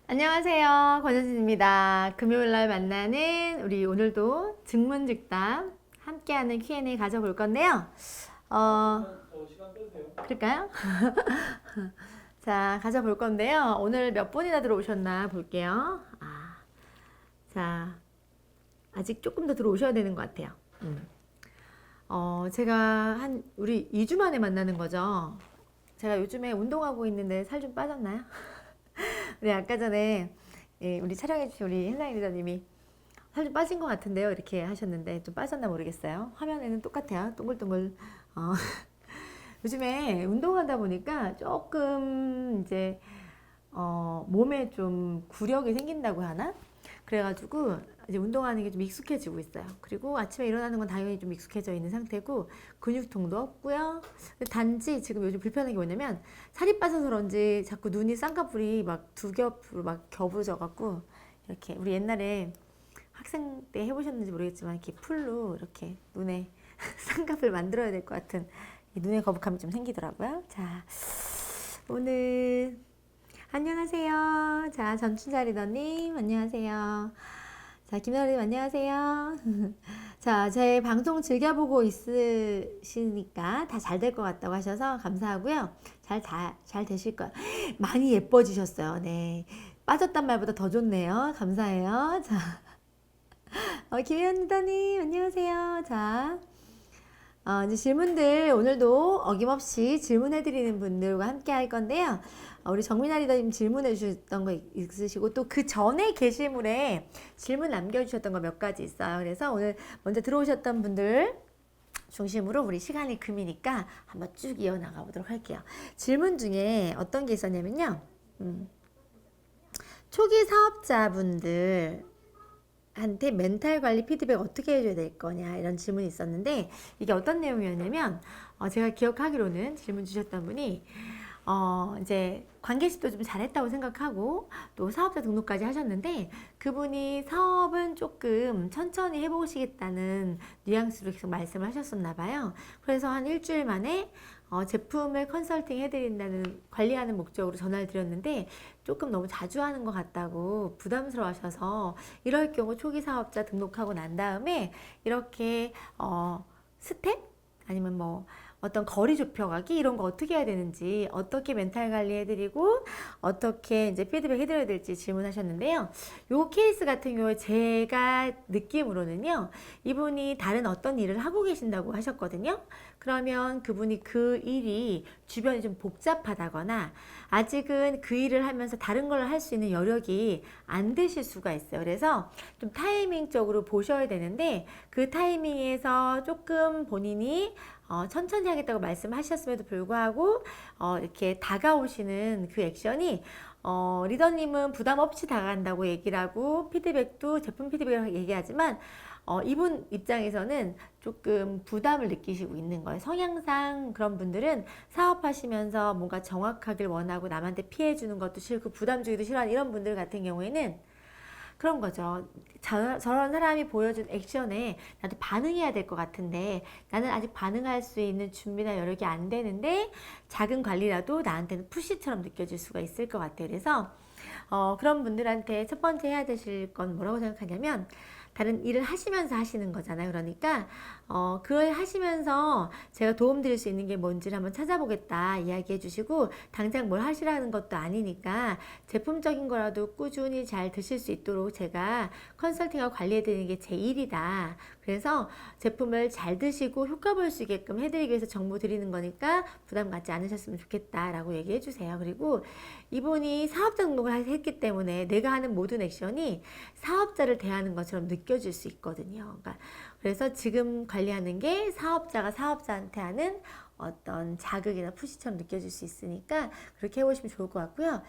안녕하세요. 권효진입니다. 금요일날 만나는 우리 오늘도 증문즉답 함께하는 Q&A 가져볼 건데요. 시간 빼세요. 그럴까요? 자, 가져볼 건데요. 오늘 몇 분이나 들어오셨나 볼게요. 자, 아직 조금 더 들어오셔야 되는 것 같아요. 제가 우리 2주 만에 만나는 거죠. 제가 요즘에 운동하고 있는데 살 좀 빠졌나요? 네, 아까 전에 우리 촬영해주신 우리 헬라인 기자님이 살 좀 빠진 것 같은데요, 이렇게 하셨는데 좀 빠졌나 모르겠어요. 화면에는 똑같아요. 동글동글. 어, 요즘에 운동하다 보니까 조금 이제 몸에 좀 구력이 생긴다고 하나? 그래가지고 이제 운동하는 게 좀 익숙해지고 있어요. 그리고 아침에 일어나는 건 당연히 좀 익숙해져 있는 상태고 근육통도 없고요. 단지 지금 요즘 불편한 게 뭐냐면 살이 빠져서 그런지 자꾸 눈이 쌍꺼풀이 막 두 겹으로 막 겨부져 갖고 이렇게 우리 옛날에 학생 때 해보셨는지 모르겠지만 이렇게 풀로 이렇게 눈에 쌍꺼풀 만들어야 될 것 같은 이 눈의 거북함이 좀 생기더라고요. 자, 오늘 안녕하세요. 자, 전춘자 리더님 안녕하세요. 자, 김나리님 안녕하세요. 자, 제 방송 즐겨보고 있으시니까 다 잘 될 것 같다고 하셔서 감사하고요. 잘 되실 거예요. 많이 예뻐지셨어요. 네. 빠졌단 말보다 더 좋네요. 감사해요. 자, 김혜연 리더님 안녕하세요. 자, 이제 질문들 오늘도 어김없이 질문해드리는 분들과 함께 할 건데요. 우리 정민아 리더님 질문해 주셨던 거 있으시고 또 그 전에 게시물에 질문 남겨주셨던 거 몇 가지 있어요. 그래서 오늘 먼저 들어오셨던 분들 중심으로 우리 시간이 금이니까 한번 쭉 이어나가 보도록 할게요. 질문 중에 어떤 게 있었냐면요. 초기 사업자분들 한테 멘탈 관리 피드백 어떻게 해줘야 될 거냐 이런 질문이 있었는데 이게 어떤 내용이었냐면 제가 기억하기로는 질문 주셨던 분이 이제 관계십도 좀 잘했다고 생각하고 또 사업자 등록까지 하셨는데 그분이 사업은 조금 천천히 해보시겠다는 뉘앙스로 계속 말씀을 하셨었나 봐요. 그래서 한 일주일 만에 제품을 컨설팅 해드린다는 관리하는 목적으로 전화를 드렸는데 조금 너무 자주 하는 것 같다고 부담스러워 하셔서 이럴 경우 초기 사업자 등록하고 난 다음에 이렇게 스텝? 아니면 뭐 어떤 거리 좁혀가기 이런 거 어떻게 해야 되는지 어떻게 멘탈 관리 해드리고 어떻게 이제 피드백 해드려야 될지 질문하셨는데요. 요 케이스 같은 경우에 제가 느낌으로는요. 이분이 다른 어떤 일을 하고 계신다고 하셨거든요. 그러면 그분이 그 일이 주변이 좀 복잡하다거나 아직은 그 일을 하면서 다른 걸 할 수 있는 여력이 안 되실 수가 있어요. 그래서 좀 타이밍적으로 보셔야 되는데 그 타이밍에서 조금 본인이 천천히 하겠다고 말씀하셨음에도 불구하고 이렇게 다가오시는 그 액션이 리더님은 부담 없이 다가간다고 얘기를 하고 피드백도 제품 피드백을 얘기하지만 이분 입장에서는 조금 부담을 느끼시고 있는 거예요. 성향상 그런 분들은 사업하시면서 뭔가 정확하길 원하고 남한테 피해주는 것도 싫고 부담 주기도 싫어하는 이런 분들 같은 경우에는 그런 거죠. 저런 사람이 보여준 액션에 나도 반응해야 될 것 같은데 나는 아직 반응할 수 있는 준비나 여력이 안 되는데 작은 관리라도 나한테는 푸시처럼 느껴질 수가 있을 것 같아요. 그래서 그런 분들한테 첫 번째 해야 되실 건 뭐라고 생각하냐면 다른 일을 하시면서 하시는 거잖아요. 그러니까 그걸 하시면서 제가 도움드릴 수 있는 게 뭔지를 한번 찾아보겠다 이야기해 주시고 당장 뭘 하시라는 것도 아니니까 제품적인 거라도 꾸준히 잘 드실 수 있도록 제가 컨설팅하고 관리해 드리는 게 제 일이다. 그래서 제품을 잘 드시고 효과 볼 수 있게끔 해드리기 위해서 정보 드리는 거니까 부담 갖지 않으셨으면 좋겠다라고 얘기해 주세요. 그리고 이분이 사업자 등록을 했기 때문에 내가 하는 모든 액션이 사업자를 대하는 것처럼 느껴질 수 있거든요. 그러니까 그래서 지금 관리하는 게 사업자가 사업자한테 하는 어떤 자극이나 푸시처럼 느껴질 수 있으니까 그렇게 해보시면 좋을 것 같고요.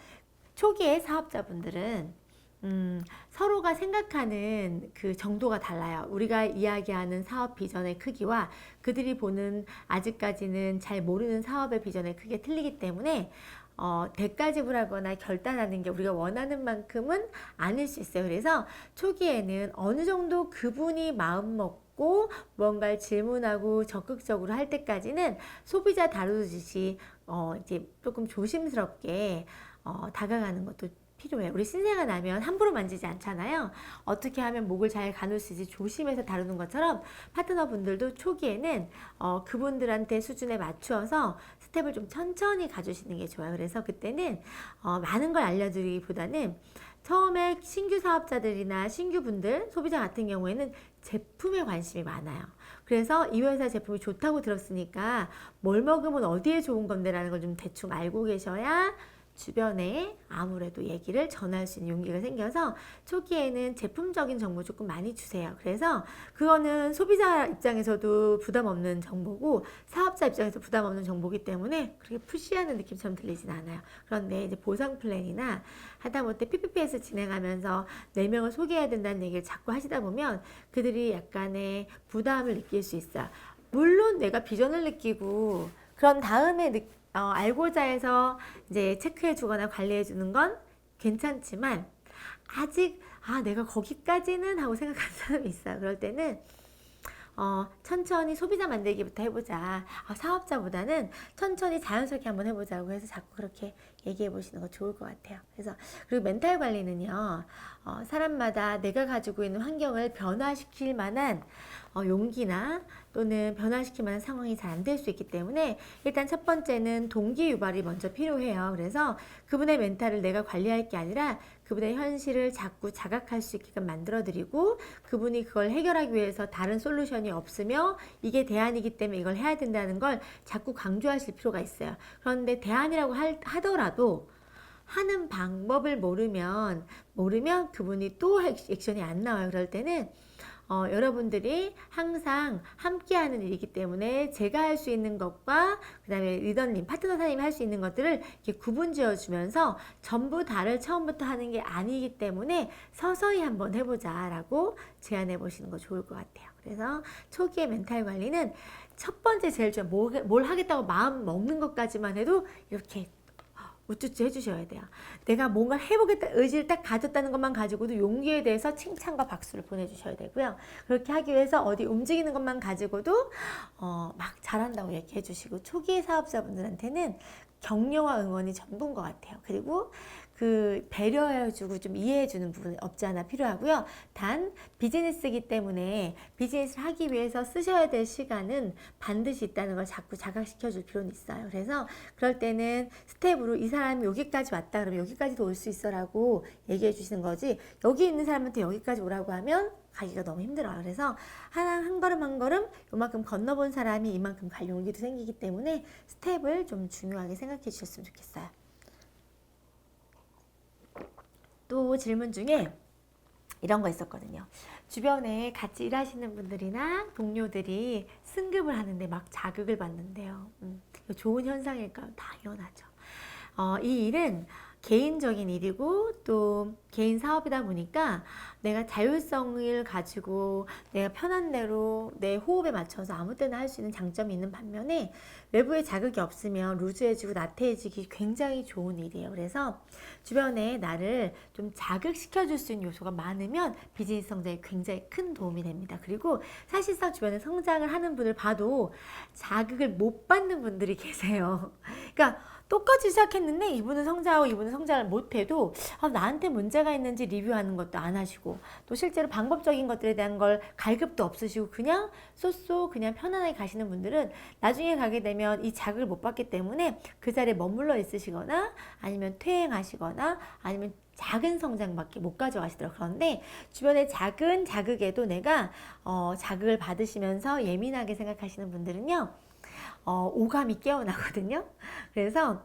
초기에 사업자분들은 서로가 생각하는 그 정도가 달라요. 우리가 이야기하는 사업 비전의 크기와 그들이 보는 아직까지는 잘 모르는 사업의 비전의 크기가 틀리기 때문에 대가 지불하거나 결단하는 게 우리가 원하는 만큼은 아닐 수 있어요. 그래서 초기에는 어느 정도 그분이 마음 먹고 뭔가를 질문하고 적극적으로 할 때까지는 소비자 다루듯이 이제 조금 조심스럽게 다가가는 것도 필요해. 우리 신생아 나면 함부로 만지지 않잖아요. 어떻게 하면 목을 잘 가눌 수 있지 조심해서 다루는 것처럼 파트너분들도 초기에는 그분들한테 수준에 맞추어서 스텝을 좀 천천히 가주시는 게 좋아요. 그래서 그때는 많은 걸 알려드리기보다는 처음에 신규 사업자들이나 신규 분들, 소비자 같은 경우에는 제품에 관심이 많아요. 그래서 이 회사 제품이 좋다고 들었으니까 뭘 먹으면 어디에 좋은 건데라는 걸 좀 대충 알고 계셔야 주변에 아무래도 얘기를 전할 수 있는 용기가 생겨서 초기에는 제품적인 정보 조금 많이 주세요. 그래서 그거는 소비자 입장에서도 부담 없는 정보고 사업자 입장에서 부담 없는 정보기 때문에 그렇게 푸시하는 느낌처럼 들리진 않아요. 그런데 이제 보상 플랜이나 하다못해 PPP에서 진행하면서 4명을 소개해야 된다는 얘기를 자꾸 하시다 보면 그들이 약간의 부담을 느낄 수 있어요. 물론 내가 비전을 느끼고 그런 다음에 알고자 해서 이제 체크해 주거나 관리해 주는 건 괜찮지만 아직 내가 거기까지는 하고 생각하는 사람이 있어요. 그럴 때는 천천히 소비자 만들기부터 해보자. 사업자보다는 천천히 자연스럽게 한번 해보자고 해서 자꾸 그렇게 얘기해 보시는 거 좋을 것 같아요. 그래서 그리고 멘탈 관리는요, 사람마다 내가 가지고 있는 환경을 변화시킬 만한 용기나 또는 변화시킬 만한 상황이 잘 안 될 수 있기 때문에 일단 첫 번째는 동기 유발이 먼저 필요해요. 그래서 그분의 멘탈을 내가 관리할 게 아니라 그분의 현실을 자꾸 자각할 수 있게끔 만들어드리고 그분이 그걸 해결하기 위해서 다른 솔루션이 없으며 이게 대안이기 때문에 이걸 해야 된다는 걸 자꾸 강조하실 필요가 있어요. 그런데 대안이라고 하더라도 하는 방법을 모르면 그분이 또 액션이 안 나와요. 그럴 때는 여러분들이 항상 함께하는 일이기 때문에 제가 할 수 있는 것과 그 다음에 리더님, 파트너 사님이 할 수 있는 것들을 이렇게 구분 지어주면서 전부 다를 처음부터 하는 게 아니기 때문에 서서히 한번 해보자 라고 제안해 보시는 거 좋을 것 같아요. 그래서 초기의 멘탈 관리는 첫 번째 제일 중요한 뭘 하겠다고 마음 먹는 것까지만 해도 이렇게 우쭈쭈 해주셔야 돼요. 내가 뭔가 해보겠다 의지를 딱 가졌다는 것만 가지고도 용기에 대해서 칭찬과 박수를 보내주셔야 되고요. 그렇게 하기 위해서 어디 움직이는 것만 가지고도 막 잘한다고 얘기해 주시고 초기 사업자분들한테는 격려와 응원이 전부인 것 같아요. 그리고 그 배려해주고 좀 이해해주는 부분이 없지 않아 필요하고요. 단 비즈니스이기 때문에 비즈니스를 하기 위해서 쓰셔야 될 시간은 반드시 있다는 걸 자꾸 자각시켜줄 필요는 있어요. 그래서 그럴 때는 스텝으로 이 사람이 여기까지 왔다 그러면 여기까지도 올 수 있어라고 얘기해 주시는 거지 여기 있는 사람한테 여기까지 오라고 하면 가기가 너무 힘들어요. 그래서 한 걸음 한 걸음 요만큼 건너본 사람이 이만큼 갈 용기도 생기기 때문에 스텝을 좀 중요하게 생각해 주셨으면 좋겠어요. 또 질문 중에 이런 거 있었거든요. 주변에 같이 일하시는 분들이나 동료들이 승급을 하는데 막 자극을 받는데요. 좋은 현상일까요? 당연하죠. 이 일은 개인적인 일이고 또 개인 사업이다 보니까 내가 자율성을 가지고 내가 편한 대로 내 호흡에 맞춰서 아무 때나 할 수 있는 장점이 있는 반면에 외부의 자극이 없으면 루즈해지고 나태해지기 굉장히 좋은 일이에요. 그래서 주변에 나를 좀 자극시켜 줄 수 있는 요소가 많으면 비즈니스 성장에 굉장히 큰 도움이 됩니다. 그리고 사실상 주변에 성장을 하는 분을 봐도 자극을 못 받는 분들이 계세요. 그러니까 똑같이 시작했는데 이분은 성장하고 이분은 성장을 못해도 나한테 문제가 있는지 리뷰하는 것도 안 하시고 또 실제로 방법적인 것들에 대한 걸 갈급도 없으시고 그냥 쏘쏘 그냥 편안하게 가시는 분들은 나중에 가게 되면 이 자극을 못 받기 때문에 그 자리에 머물러 있으시거나 아니면 퇴행하시거나 아니면 작은 성장밖에 못 가져가시더라고요. 그런데 주변에 작은 자극에도 내가 자극을 받으시면서 예민하게 생각하시는 분들은요. 오감이 깨어나거든요. 그래서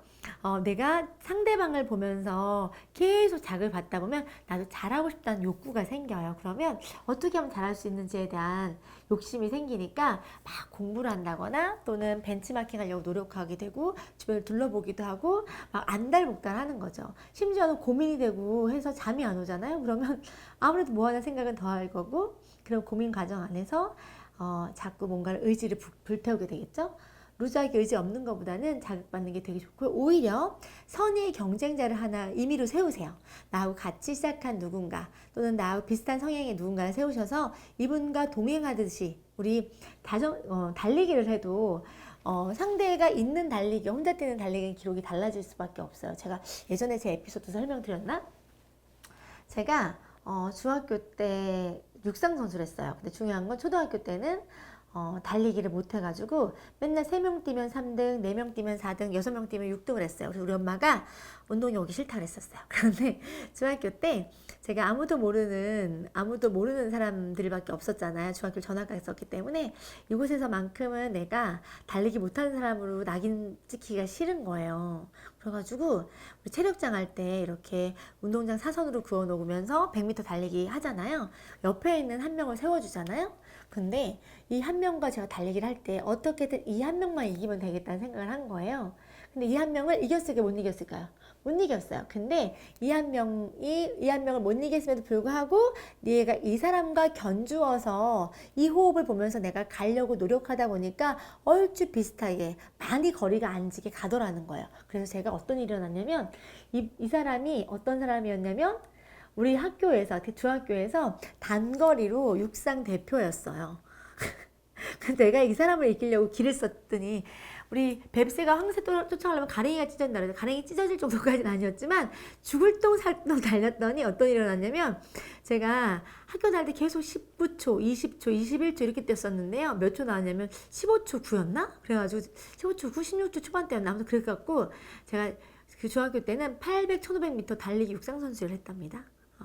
내가 상대방을 보면서 계속 자극을 받다 보면 나도 잘하고 싶다는 욕구가 생겨요. 그러면 어떻게 하면 잘할 수 있는지에 대한 욕심이 생기니까 막 공부를 한다거나 또는 벤치마킹 하려고 노력하게 되고 주변을 둘러보기도 하고 막 안달복달 하는 거죠. 심지어는 고민이 되고 해서 잠이 안 오잖아요. 그러면 아무래도 뭐 하나 생각은 더 할 거고 그런 고민 과정 안에서 자꾸 뭔가를 의지를 불태우게 되겠죠. 루즈하게 의지 없는 것보다는 자극받는 게 되게 좋고요. 오히려 선의의 경쟁자를 하나 임의로 세우세요. 나하고 같이 시작한 누군가 또는 나하고 비슷한 성향의 누군가를 세우셔서 이분과 동행하듯이 우리 달리기를 해도 상대가 있는 달리기, 혼자 뛰는 달리기는 기록이 달라질 수밖에 없어요. 제가 예전에 제 에피소드 설명드렸나? 제가 중학교 때 육상 선수를 했어요. 근데 중요한 건 초등학교 때는 달리기를 못 해가지고 맨날 3명 뛰면 3등, 4명 뛰면 4등, 6명 뛰면 6등을 했어요. 그래서 우리 엄마가 운동이 오기 싫다 그랬었어요. 그런데 중학교 때 제가 아무도 모르는 사람들밖에 없었잖아요. 중학교를 전학 갔었기 때문에 이곳에서만큼은 내가 달리기 못하는 사람으로 낙인 찍히기가 싫은 거예요. 그래가지고 우리 체력장 할 때 이렇게 운동장 사선으로 그어 놓으면서 100m 달리기 하잖아요. 옆에 있는 한 명을 세워주잖아요. 근데 이 한 명과 제가 달리기를 할 때 어떻게든 이 한 명만 이기면 되겠다는 생각을 한 거예요. 근데 이 한 명을 이겼을까요? 못 이겼을까요? 못 이겼어요. 근데 이 한 명을 못 이겼음에도 불구하고 내가 이 사람과 견주어서 이 호흡을 보면서 내가 가려고 노력하다 보니까 얼추 비슷하게 많이 거리가 안 지게 가더라는 거예요. 그래서 제가 어떤 일이 일어났냐면 이 사람이 어떤 사람이었냐면 우리 학교에서 중학교에서 단거리로 육상 대표였어요. 내가 이 사람을 이기려고 길을 썼더니 우리 뱁새가 황새 쫓아가려면 가랭이가 찢어진다 그래서 가랭이 찢어질 정도까지는 아니었지만 죽을 똥 살 똥 달렸더니 어떤 일이 일어났냐면 제가 학교 다닐 때 계속 19초, 20초, 21초 이렇게 뛰었었는데요. 몇 초 나왔냐면 15초 9였나? 그래가지고 15초 9, 16초 초반대였나? 아무튼 그래갖고 제가 그 중학교 때는 800, 1500m 달리기 육상 선수를 했답니다.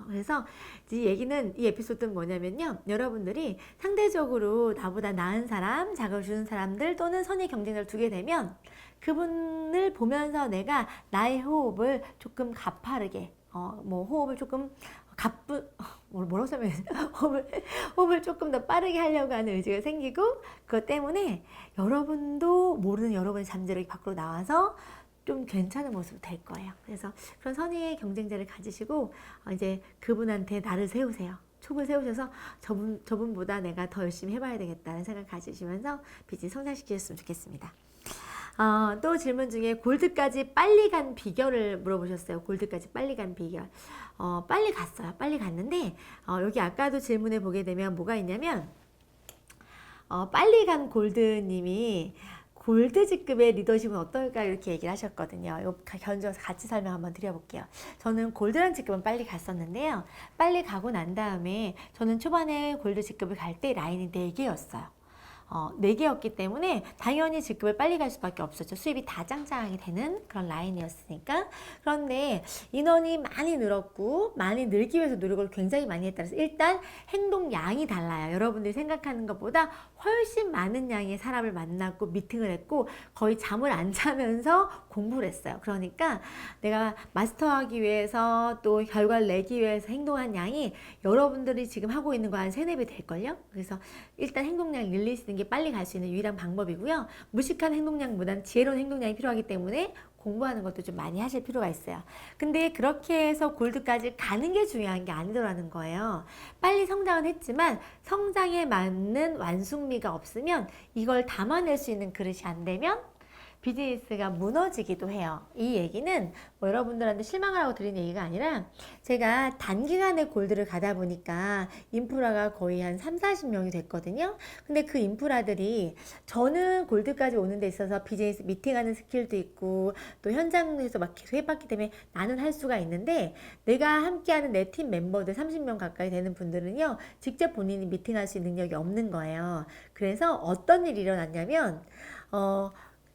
그래서 이 얘기는 이 에피소드는 뭐냐면요. 여러분들이 상대적으로 나보다 나은 사람, 자극을 주는 사람들 또는 선의 경쟁자를 두게 되면 그분을 보면서 내가 나의 호흡을 조금 가파르게 호흡을 조금 뭐라고 설명해야 되나? 호흡을 조금 더 빠르게 하려고 하는 의지가 생기고 그것 때문에 여러분도 모르는 여러분의 잠재력이 밖으로 나와서 좀 괜찮은 모습이 될 거예요. 그래서 그런 선의의 경쟁자를 가지시고 이제 그분한테 나를 세우세요. 촉을 세우셔서 저분보다 내가 더 열심히 해봐야 되겠다는 생각 가지시면서 비즈니스 성장시키셨으면 좋겠습니다. 또 질문 중에 골드까지 빨리 간 비결을 물어보셨어요. 골드까지 빨리 간 비결. 빨리 갔어요. 빨리 갔는데 여기 아까도 질문에 보게 되면 뭐가 있냐면 빨리 간 골드님이 골드 직급의 리더십은 어떨까 이렇게 얘기를 하셨거든요. 이거 견주어서 같이 설명 한번 드려볼게요. 저는 골드란 직급은 빨리 갔었는데요. 빨리 가고 난 다음에 저는 초반에 골드 직급을 갈 때 라인이 4개였어요. 4개였기 때문에 당연히 직급을 빨리 갈 수밖에 없었죠. 수입이 다 짱짱하게 되는 그런 라인이었으니까. 그런데 인원이 많이 늘었고 많이 늘기 위해서 노력을 굉장히 많이 했다서 일단 행동량이 달라요. 여러분들이 생각하는 것보다 훨씬 많은 양의 사람을 만났고 미팅을 했고 거의 잠을 안 자면서 공부를 했어요. 그러니까 내가 마스터하기 위해서 또 결과를 내기 위해서 행동한 양이 여러분들이 지금 하고 있는 거 한 3, 4배 될걸요? 그래서 일단 행동량을 늘릴 수 있는 게 빨리 갈 수 있는 유일한 방법이고요. 무식한 행동량보다는 지혜로운 행동량이 필요하기 때문에 공부하는 것도 좀 많이 하실 필요가 있어요. 근데 그렇게 해서 골드까지 가는 게 중요한 게 아니더라는 거예요. 빨리 성장은 했지만 성장에 맞는 완숙미가 없으면 이걸 담아낼 수 있는 그릇이 안 되면 비즈니스가 무너지기도 해요. 이 얘기는 여러분들한테 실망을 하고 드린 얘기가 아니라 제가 단기간에 골드를 가다 보니까 인프라가 거의 한 3, 40명이 됐거든요. 근데 그 인프라들이 저는 골드까지 오는 데 있어서 비즈니스 미팅하는 스킬도 있고 또 현장에서 막 계속 해봤기 때문에 나는 할 수가 있는데 내가 함께하는 내 팀 멤버들 30명 가까이 되는 분들은요. 직접 본인이 미팅할 수 있는 능력이 없는 거예요. 그래서 어떤 일이 일어났냐면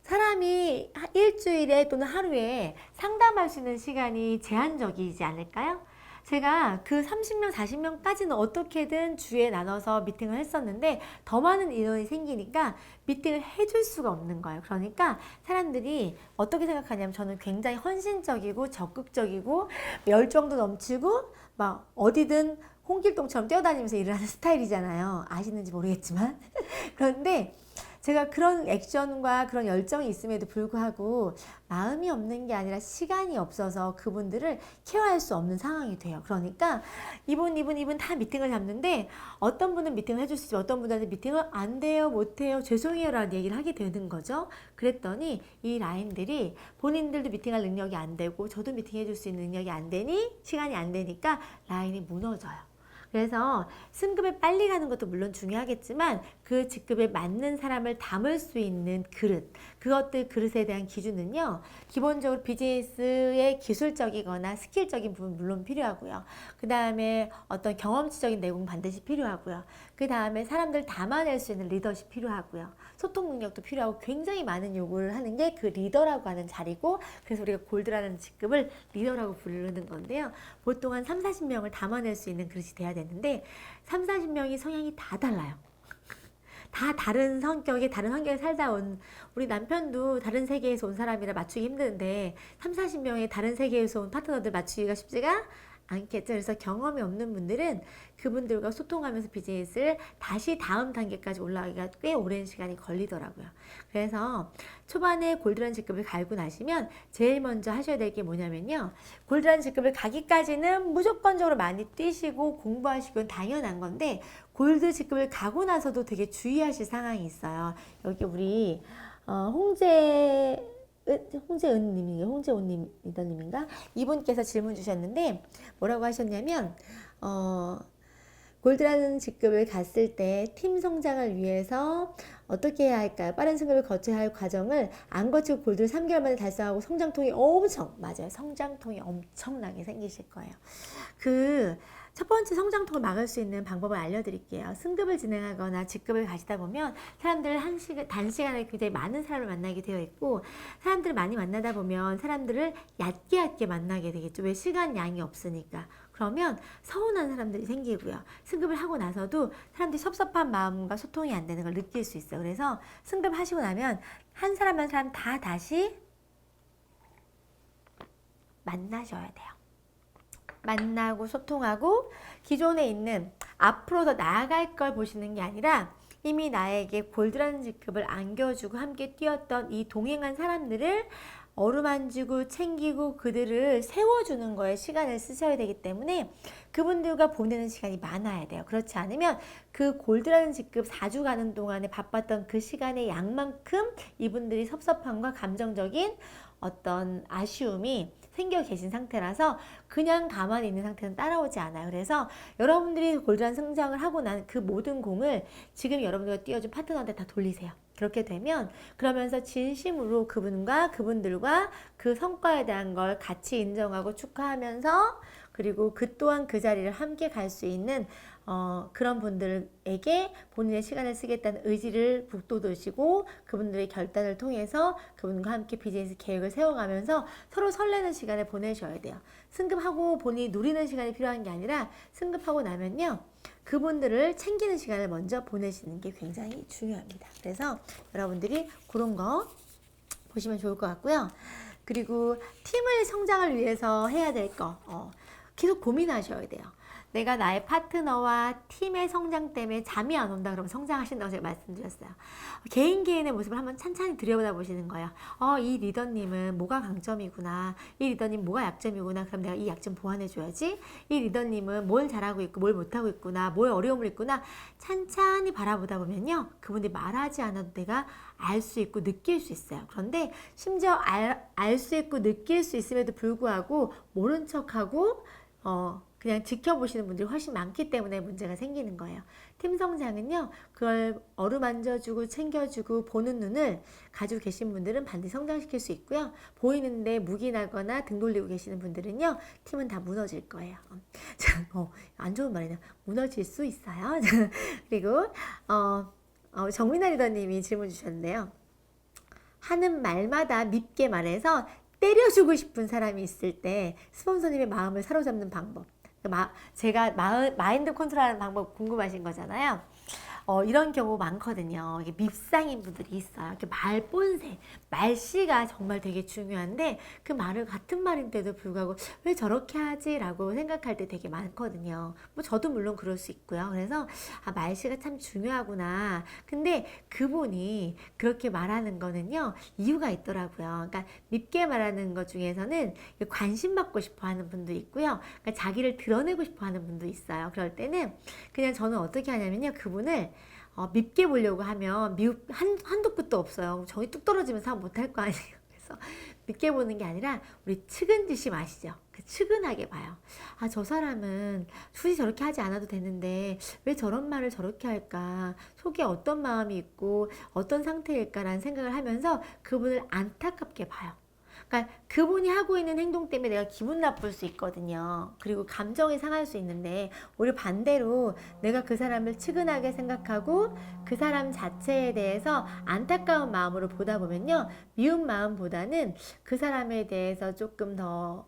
사람이 일주일에 또는 하루에 상담할 수 있는 시간이 제한적이지 않을까요? 제가 그 30명, 40명까지는 어떻게든 주에 나눠서 미팅을 했었는데 더 많은 인원이 생기니까 미팅을 해줄 수가 없는 거예요. 그러니까 사람들이 어떻게 생각하냐면 저는 굉장히 헌신적이고 적극적이고 열정도 넘치고 막 어디든 홍길동처럼 뛰어다니면서 일을 하는 스타일이잖아요. 아시는지 모르겠지만. 그런데 제가 그런 액션과 그런 열정이 있음에도 불구하고 마음이 없는 게 아니라 시간이 없어서 그분들을 케어할 수 없는 상황이 돼요. 그러니까 이분 다 미팅을 잡는데 어떤 분은 미팅을 해줄 수 있고 어떤 분들한테 미팅을 안 돼요, 못 해요, 죄송해요 라는 얘기를 하게 되는 거죠. 그랬더니 이 라인들이 본인들도 미팅할 능력이 안 되고 저도 미팅해 줄 수 있는 능력이 안 되니 시간이 안 되니까 라인이 무너져요. 그래서 승급에 빨리 가는 것도 물론 중요하겠지만 그 직급에 맞는 사람을 담을 수 있는 그릇, 그것들 그릇에 대한 기준은요, 기본적으로 비즈니스의 기술적이거나 스킬적인 부분 물론 필요하고요. 그 다음에 어떤 경험치적인 내용 반드시 필요하고요. 그 다음에 사람들 담아낼 수 있는 리더십 필요하고요. 소통 능력도 필요하고 굉장히 많은 요구를 하는 게 그 리더라고 하는 자리고, 그래서 우리가 골드라는 직급을 리더라고 부르는 건데요. 보통 한 3, 40명을 담아낼 수 있는 그릇이 돼야 되는데 3, 40명이 성향이 다 달라요. 다 다른 성격에 다른 환경에 살다 온, 우리 남편도 다른 세계에서 온 사람이라 맞추기 힘드는데 3, 40명의 다른 세계에서 온 파트너들 맞추기가 쉽지가 않겠죠. 그래서 경험이 없는 분들은 그분들과 소통하면서 비즈니스를 다시 다음 단계까지 올라가기가 꽤 오랜 시간이 걸리더라고요. 그래서 초반에 골드라는 직급을 갈고 나시면 제일 먼저 하셔야 될 게 뭐냐면요, 골드라는 직급을 가기까지는 무조건적으로 많이 뛰시고 공부하시고 당연한 건데, 골드 직급을 가고 나서도 되게 주의하실 상황이 있어요. 여기 우리 홍재은님 리더님인가? 이분께서 질문 주셨는데 뭐라고 하셨냐면, 골드라는 직급을 갔을 때 팀 성장을 위해서 어떻게 해야 할까요? 빠른 승급을 거쳐야 할 과정을 안 거치고 골드를 3개월 만에 달성하고 성장통이 맞아요. 성장통이 엄청나게 생기실 거예요. 첫 번째 성장통을 막을 수 있는 방법을 알려드릴게요. 승급을 진행하거나 직급을 가시다 보면 사람들을 단시간에 굉장히 많은 사람을 만나게 되어 있고, 사람들을 많이 만나다 보면 사람들을 얕게 만나게 되겠죠. 왜? 시간 양이 없으니까. 그러면 서운한 사람들이 생기고요. 승급을 하고 나서도 사람들이 섭섭한 마음과 소통이 안 되는 걸 느낄 수 있어요. 그래서 승급하시고 나면 한 사람 한 사람 다 다시 만나셔야 돼요. 만나고 소통하고 기존에 있는 앞으로 더 나아갈 걸 보시는 게 아니라 이미 나에게 골드라는 직급을 안겨주고 함께 뛰었던 이 동행한 사람들을 어루만지고 챙기고 그들을 세워주는 거에 시간을 쓰셔야 되기 때문에 그분들과 보내는 시간이 많아야 돼요. 그렇지 않으면 그 골드라는 직급 4주 가는 동안에 바빴던 그 시간의 양만큼 이분들이 섭섭함과 감정적인 어떤 아쉬움이 생겨 계신 상태라서 그냥 가만히 있는 상태는 따라오지 않아요. 그래서 여러분들이 골드라는 성장을 하고 난 그 모든 공을 지금 여러분들과 띄워준 파트너한테 다 돌리세요. 그렇게 되면 그러면서 진심으로 그분들과 그 성과에 대한 걸 같이 인정하고 축하하면서, 그리고 그 또한 그 자리를 함께 갈 수 있는 그런 분들에게 본인의 시간을 쓰겠다는 의지를 북돋우시고 그분들의 결단을 통해서 그분과 함께 비즈니스 계획을 세워가면서 서로 설레는 시간을 보내셔야 돼요. 승급하고 본인이 누리는 시간이 필요한 게 아니라 승급하고 나면요, 그분들을 챙기는 시간을 먼저 보내시는 게 굉장히 중요합니다. 그래서 여러분들이 그런 거 보시면 좋을 것 같고요. 그리고 팀의 성장을 위해서 해야 될 거 계속 고민하셔야 돼요. 내가 나의 파트너와 팀의 성장 때문에 잠이 안 온다 그러면 성장하신다고 제가 말씀드렸어요. 개인의 모습을 한번 찬찬히 들여다보시는 거예요. 이 리더님은 뭐가 강점이구나, 이 리더님 뭐가 약점이구나, 그럼 내가 이 약점 보완해줘야지. 이 리더님은 뭘 잘하고 있고 뭘 못하고 있구나, 뭘 어려움을 있구나, 찬찬히 바라보다 보면요, 그분들이 말하지 않아도 내가 알 수 있고 느낄 수 있어요. 그런데 심지어 알 수 있고 느낄 수 있음에도 불구하고 모른 척하고 그냥 지켜보시는 분들이 훨씬 많기 때문에 문제가 생기는 거예요. 팀 성장은요, 그걸 어루만져주고 챙겨주고 보는 눈을 가지고 계신 분들은 반드시 성장시킬 수 있고요. 보이는데 묵인하거나 등 돌리고 계시는 분들은요, 팀은 다 무너질 거예요. 안 좋은 말이네요. 무너질 수 있어요. 그리고 정민아 리더님이 질문 주셨는데요. 하는 말마다 밉게 말해서 때려주고 싶은 사람이 있을 때 스폰서님의 마음을 사로잡는 방법. 제가 마인드 컨트롤하는 방법 궁금하신 거잖아요. 이런 경우 많거든요. 이게 밉상인 분들이 있어요. 이렇게 말본새, 말씨가 정말 되게 중요한데 그 말을 같은 말인데도 불구하고 왜 저렇게 하지? 라고 생각할 때 되게 많거든요. 뭐 저도 물론 그럴 수 있고요. 그래서 말씨가 참 중요하구나. 근데 그분이 그렇게 말하는 거는요, 이유가 있더라고요. 그러니까 밉게 말하는 것 중에서는 관심 받고 싶어 하는 분도 있고요. 그러니까 자기를 드러내고 싶어 하는 분도 있어요. 그럴 때는 그냥 저는 어떻게 하냐면요, 그분을 밉게 보려고 하면 한도 끝도 없어요. 정이 뚝 떨어지면 사업 못할 거 아니에요. 그래서 늦게 보는 게 아니라 우리 측은지심 아시죠? 그 측은하게 봐요. 아, 저 사람은 굳이 저렇게 하지 않아도 되는데 왜 저런 말을 저렇게 할까? 속에 어떤 마음이 있고 어떤 상태일까라는 생각을 하면서 그분을 안타깝게 봐요. 그러니까 그분이 하고 있는 행동 때문에 내가 기분 나쁠 수 있거든요. 그리고 감정이 상할 수 있는데 오히려 반대로 내가 그 사람을 측은하게 생각하고 그 사람 자체에 대해서 안타까운 마음으로 보다 보면요. 미운 마음보다는 그 사람에 대해서 조금 더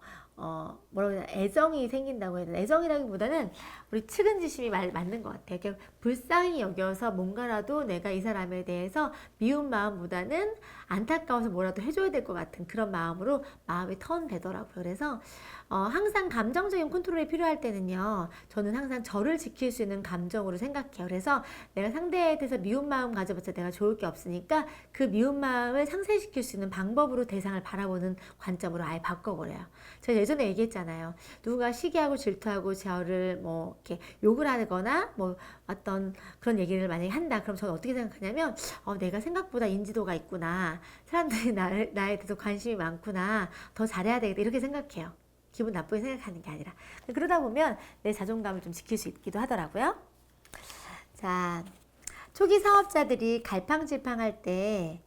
뭐라고 해야 되나, 애정이 생긴다고 해야 되나. 애정이라기보다는 우리 측은지심이 맞는 것 같아요. 그러니까 불쌍히 여겨서 뭔가라도 내가 이 사람에 대해서 미운 마음보다는 안타까워서 뭐라도 해줘야 될 것 같은 그런 마음으로 마음이 턴되더라고요. 그래서 항상 감정적인 컨트롤이 필요할 때는요. 저는 항상 저를 지킬 수 있는 감정으로 생각해요. 그래서 내가 상대에 대해서 미운 마음 가져봤자 내가 좋을 게 없으니까 그 미운 마음을 상쇄시킬 수 있는 방법으로 대상을 바라보는 관점으로 아예 바꿔버려요. 제가 예전에 얘기했잖아요. 누군가 시기하고 질투하고 저를 뭐 이렇게 욕을 하거나 뭐 어떤 그런 얘기를 만약에 한다. 그럼 저는 어떻게 생각하냐면 내가 생각보다 인지도가 있구나. 사람들이 나에 대해서 관심이 많구나. 더 잘해야 되겠다. 이렇게 생각해요. 기분 나쁘게 생각하는 게 아니라. 그러다 보면 내 자존감을 좀 지킬 수 있기도 하더라고요. 자, 초기 사업자들이 갈팡질팡할 때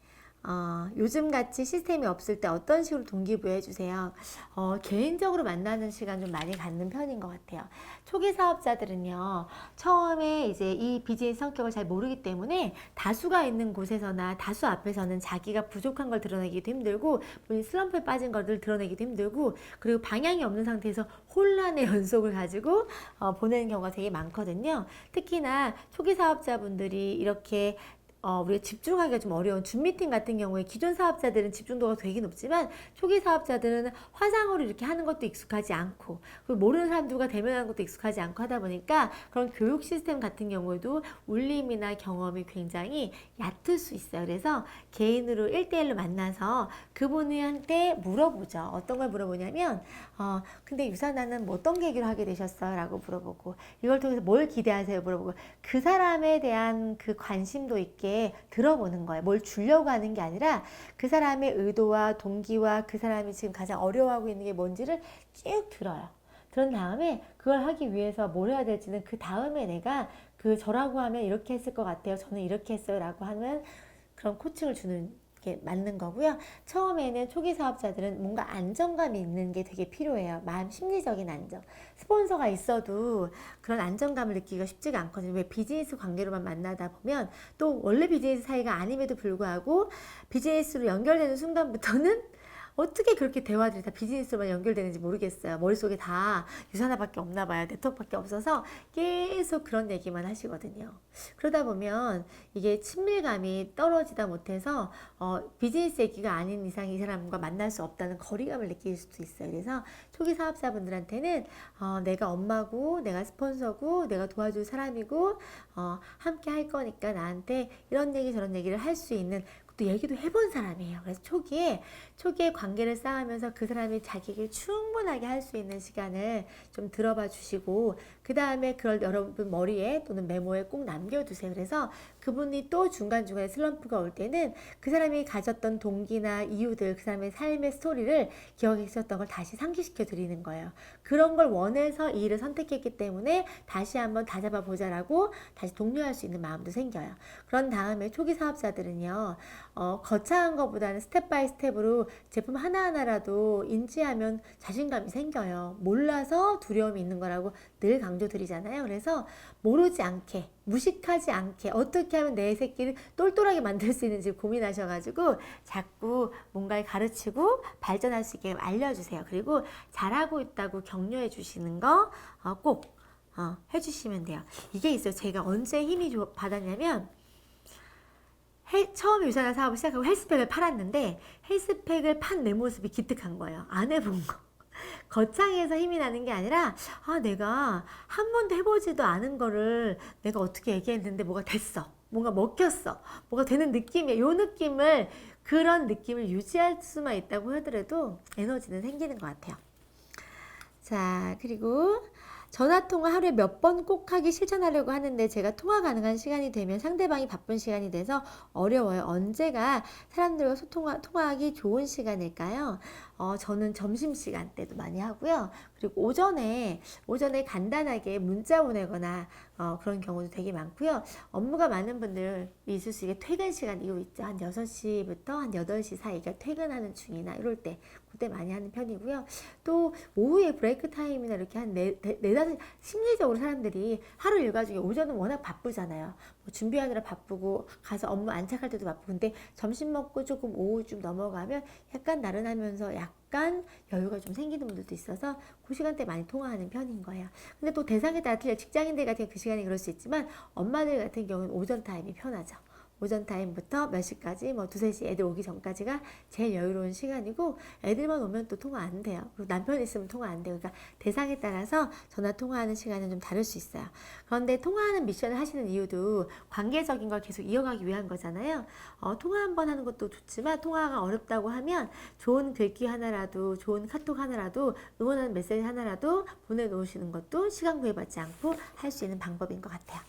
요즘같이 시스템이 없을 때 어떤 식으로 동기부여 해주세요? 개인적으로 만나는 시간 좀 많이 갖는 편인 것 같아요. 초기 사업자들은요, 처음에 이제 이 비즈니스 성격을 잘 모르기 때문에 다수가 있는 곳에서나 다수 앞에서는 자기가 부족한 걸 드러내기도 힘들고, 본인 슬럼프에 빠진 것을 드러내기도 힘들고, 그리고 방향이 없는 상태에서 혼란의 연속을 가지고 보내는 경우가 되게 많거든요. 특히나 초기 사업자분들이 이렇게 우리가 집중하기가 좀 어려운 줌 미팅 같은 경우에 기존 사업자들은 집중도가 되게 높지만 초기 사업자들은 화상으로 이렇게 하는 것도 익숙하지 않고 그리고 모르는 사람들과 대면하는 것도 익숙하지 않고 하다 보니까 그런 교육 시스템 같은 경우에도 울림이나 경험이 굉장히 얕을 수 있어요. 그래서 개인으로 1대1로 만나서 그분한테 물어보죠. 어떤 걸 물어보냐면 근데 유사나는 뭐 어떤 계기로 하게 되셨어요? 라고 물어보고 이걸 통해서 뭘 기대하세요? 물어보고 그 사람에 대한 그 관심도 있게 들어보는 거예요. 뭘 주려고 하는 게 아니라 그 사람의 의도와 동기와 그 사람이 지금 가장 어려워하고 있는 게 뭔지를 쭉 들어요. 그런 다음에 그걸 하기 위해서 뭘 해야 될지는 그 다음에 내가 저라고 하면 이렇게 했을 것 같아요. 저는 이렇게 했어요. 라고 하는 그런 코칭을 주는 게 맞는 거고요. 처음에는 초기 사업자들은 뭔가 안정감이 있는 게 되게 필요해요. 마음 심리적인 안정. 스폰서가 있어도 그런 안정감을 느끼기가 쉽지가 않거든요. 왜 비즈니스 관계로만 만나다 보면 또 원래 비즈니스 사이가 아님에도 불구하고 비즈니스로 연결되는 순간부터는 어떻게 그렇게 대화들이 다 비즈니스로만 연결되는지 모르겠어요. 머릿속에 다 유산화밖에 없나 봐요. 네트워크밖에 없어서 계속 그런 얘기만 하시거든요. 그러다 보면 이게 친밀감이 떨어지다 못해서 비즈니스 얘기가 아닌 이상 이 사람과 만날 수 없다는 거리감을 느낄 수도 있어요. 그래서 초기 사업자분들한테는 내가 엄마고 내가 스폰서고 내가 도와줄 사람이고 함께 할 거니까 나한테 이런 얘기 저런 얘기를 할 수 있는 또 얘기도 해본 사람이에요. 그래서 초기에 관계를 쌓으면서 그 사람이 자기 얘기를 충분하게 할 수 있는 시간을 좀 들어봐 주시고 그 다음에 그걸 여러분 머리에 또는 메모에 꼭 남겨두세요. 그래서 그분이 또 중간중간에 슬럼프가 올 때는 그 사람이 가졌던 동기나 이유들, 그 사람의 삶의 스토리를 기억해 있었던 걸 다시 상기시켜 드리는 거예요. 그런 걸 원해서 이 일을 선택했기 때문에 다시 한번 다잡아 보자라고 다시 독려할 수 있는 마음도 생겨요. 그런 다음에 초기 사업자들은요, 거창한 것보다는 스텝 바이 스텝으로 제품 하나하나라도 인지하면 자신감이 생겨요. 몰라서 두려움이 있는 거라고 늘 강조드리잖아요. 그래서 모르지 않게, 무식하지 않게 어떻게 하면 내 새끼를 똘똘하게 만들 수 있는지 고민하셔가지고 자꾸 뭔가를 가르치고 발전할 수 있게 알려주세요. 그리고 잘하고 있다고 격려해 주시는 거 꼭 해주시면 돼요. 이게 있어요. 제가 언제 힘이 받았냐면 처음에 유산화 사업을 시작하고 헬스팩을 팔았는데 헬스팩을 판 내 모습이 기특한 거예요. 안 해본 거. 거창해서 힘이 나는 게 아니라 내가 한 번도 해보지도 않은 거를 내가 어떻게 얘기했는데 뭐가 됐어. 뭔가 먹혔어. 뭐가 되는 느낌이에요. 그런 느낌을 유지할 수만 있다고 하더라도 에너지는 생기는 것 같아요. 자, 그리고 전화통화 하루에 몇 번 꼭 하기 실천하려고 하는데 제가 통화 가능한 시간이 되면 상대방이 바쁜 시간이 돼서 어려워요. 언제가 사람들과 통화하기 좋은 시간일까요? 저는 점심시간 때도 많이 하고요. 그리고 오전에 간단하게 문자 보내거나 그런 경우도 되게 많고요. 업무가 많은 분들이 있을 수 있게 퇴근 시간 이후 있죠. 한 6시부터 한 8시 사이가 퇴근하는 중이나 이럴 때 그때 많이 하는 편이고요. 또 오후에 브레이크 타임이나 이렇게 한 4, 5, 심리적으로 사람들이 하루 일과 중에 오전은 워낙 바쁘잖아요. 뭐 준비하느라 바쁘고 가서 업무 안착할 때도 바쁘고 근데 점심 먹고 조금 오후쯤 넘어가면 약간 나른하면서 약간 여유가 좀 생기는 분들도 있어서 그 시간대 많이 통화하는 편인 거예요. 근데 또 대상에 따라 틀려 직장인들 같은 경우 그 시간이 그럴 수 있지만 엄마들 같은 경우는 오전 타임이 편하죠. 오전 타임부터 몇 시까지 뭐 2, 3시 애들 오기 전까지가 제일 여유로운 시간이고 애들만 오면 또 통화 안 돼요. 그리고 남편 있으면 통화 안 돼요. 그러니까 대상에 따라서 전화 통화하는 시간은 좀 다를 수 있어요. 그런데 통화하는 미션을 하시는 이유도 관계적인 걸 계속 이어가기 위한 거잖아요. 통화 한 번 하는 것도 좋지만 통화가 어렵다고 하면 좋은 글귀 하나라도 좋은 카톡 하나라도 응원하는 메시지 하나라도 보내놓으시는 것도 시간 구애받지 않고 할 수 있는 방법인 것 같아요.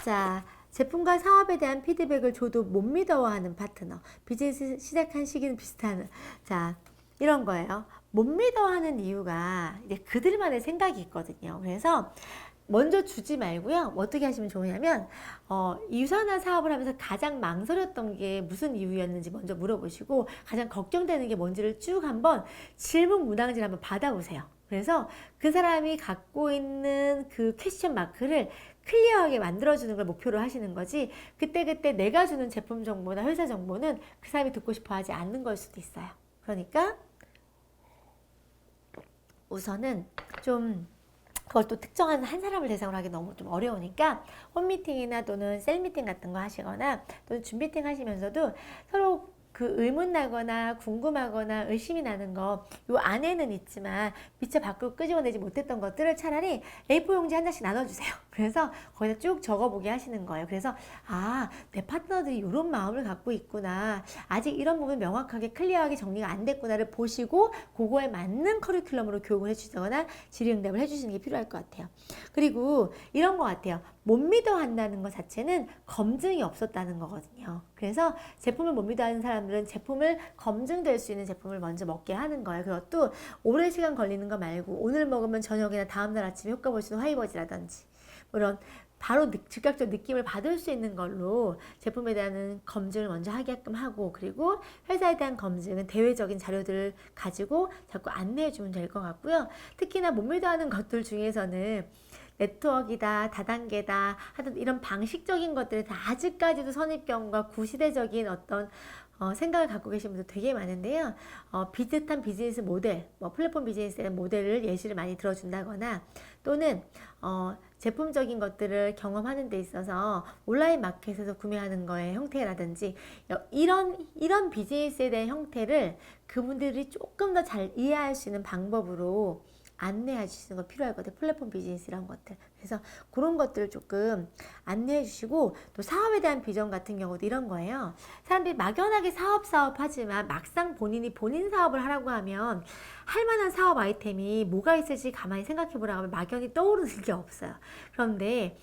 자, 제품과 사업에 대한 피드백을 줘도 못 믿어하는 파트너. 비즈니스 시작한 시기는 비슷한. 자, 이런 거예요. 못 믿어하는 이유가 이제 그들만의 생각이 있거든요. 그래서 먼저 주지 말고요. 어떻게 하시면 좋으냐면 유산화 사업을 하면서 가장 망설였던 게 무슨 이유였는지 먼저 물어보시고 가장 걱정되는 게 뭔지를 쭉 한번 질문 문항지를 한번 받아보세요. 그래서 그 사람이 갖고 있는 그 퀘스천 마크를 클리어하게 만들어주는 걸 목표로 하시는 거지 그때그때 내가 주는 제품 정보나 회사 정보는 그 사람이 듣고 싶어 하지 않는 걸 수도 있어요. 그러니까 우선은 좀 그걸 또 특정한 한 사람을 대상으로 하기 너무 좀 어려우니까 홈미팅이나 또는 셀미팅 같은 거 하시거나 또는 줌미팅 하시면서도 서로 그 의문 나거나 궁금하거나 의심이 나는 거 요 안에는 있지만 미처 밖으로 끄집어내지 못했던 것들을 차라리 A4 용지 한 장씩 나눠주세요. 그래서 거기다 쭉 적어보게 하시는 거예요. 그래서 내 파트너들이 이런 마음을 갖고 있구나. 아직 이런 부분 명확하게 클리어하게 정리가 안 됐구나를 보시고 그거에 맞는 커리큘럼으로 교육을 해주시거나 질의응답을 해주시는 게 필요할 것 같아요. 그리고 이런 것 같아요. 못 믿어 한다는 것 자체는 검증이 없었다는 거거든요. 그래서 제품을 못 믿어 하는 사람들은 제품을 검증될 수 있는 제품을 먼저 먹게 하는 거예요. 그것도 오랜 시간 걸리는 거 말고 오늘 먹으면 저녁이나 다음날 아침에 효과 볼 수 있는 화이버지라든지 이런 바로 즉각적 느낌을 받을 수 있는 걸로 제품에 대한 검증을 먼저 하게끔 하고 그리고 회사에 대한 검증은 대외적인 자료들을 가지고 자꾸 안내해 주면 될 것 같고요. 특히나 못 믿어하는 것들 중에서는 네트워크이다, 다단계다 하여튼 이런 방식적인 것들이 다 아직까지도 선입견과 구시대적인 어떤 생각을 갖고 계신 분들 되게 많은데요. 비슷한 비즈니스 모델, 뭐 플랫폼 비즈니스의 모델을 예시를 많이 들어준다거나 또는 제품적인 것들을 경험하는 데 있어서 온라인 마켓에서 구매하는 거의 형태라든지 이런 비즈니스에 대한 형태를 그분들이 조금 더 잘 이해할 수 있는 방법으로 안내해 주시는 거 필요할 것 같아요. 플랫폼 비즈니스 이런 것들. 그래서 그런 것들을 조금 안내해 주시고 또 사업에 대한 비전 같은 경우도 이런 거예요. 사람들이 막연하게 사업 하지만 막상 본인이 본인 사업을 하라고 하면 할 만한 사업 아이템이 뭐가 있을지 가만히 생각해 보라고 하면 막연히 떠오르는 게 없어요. 그런데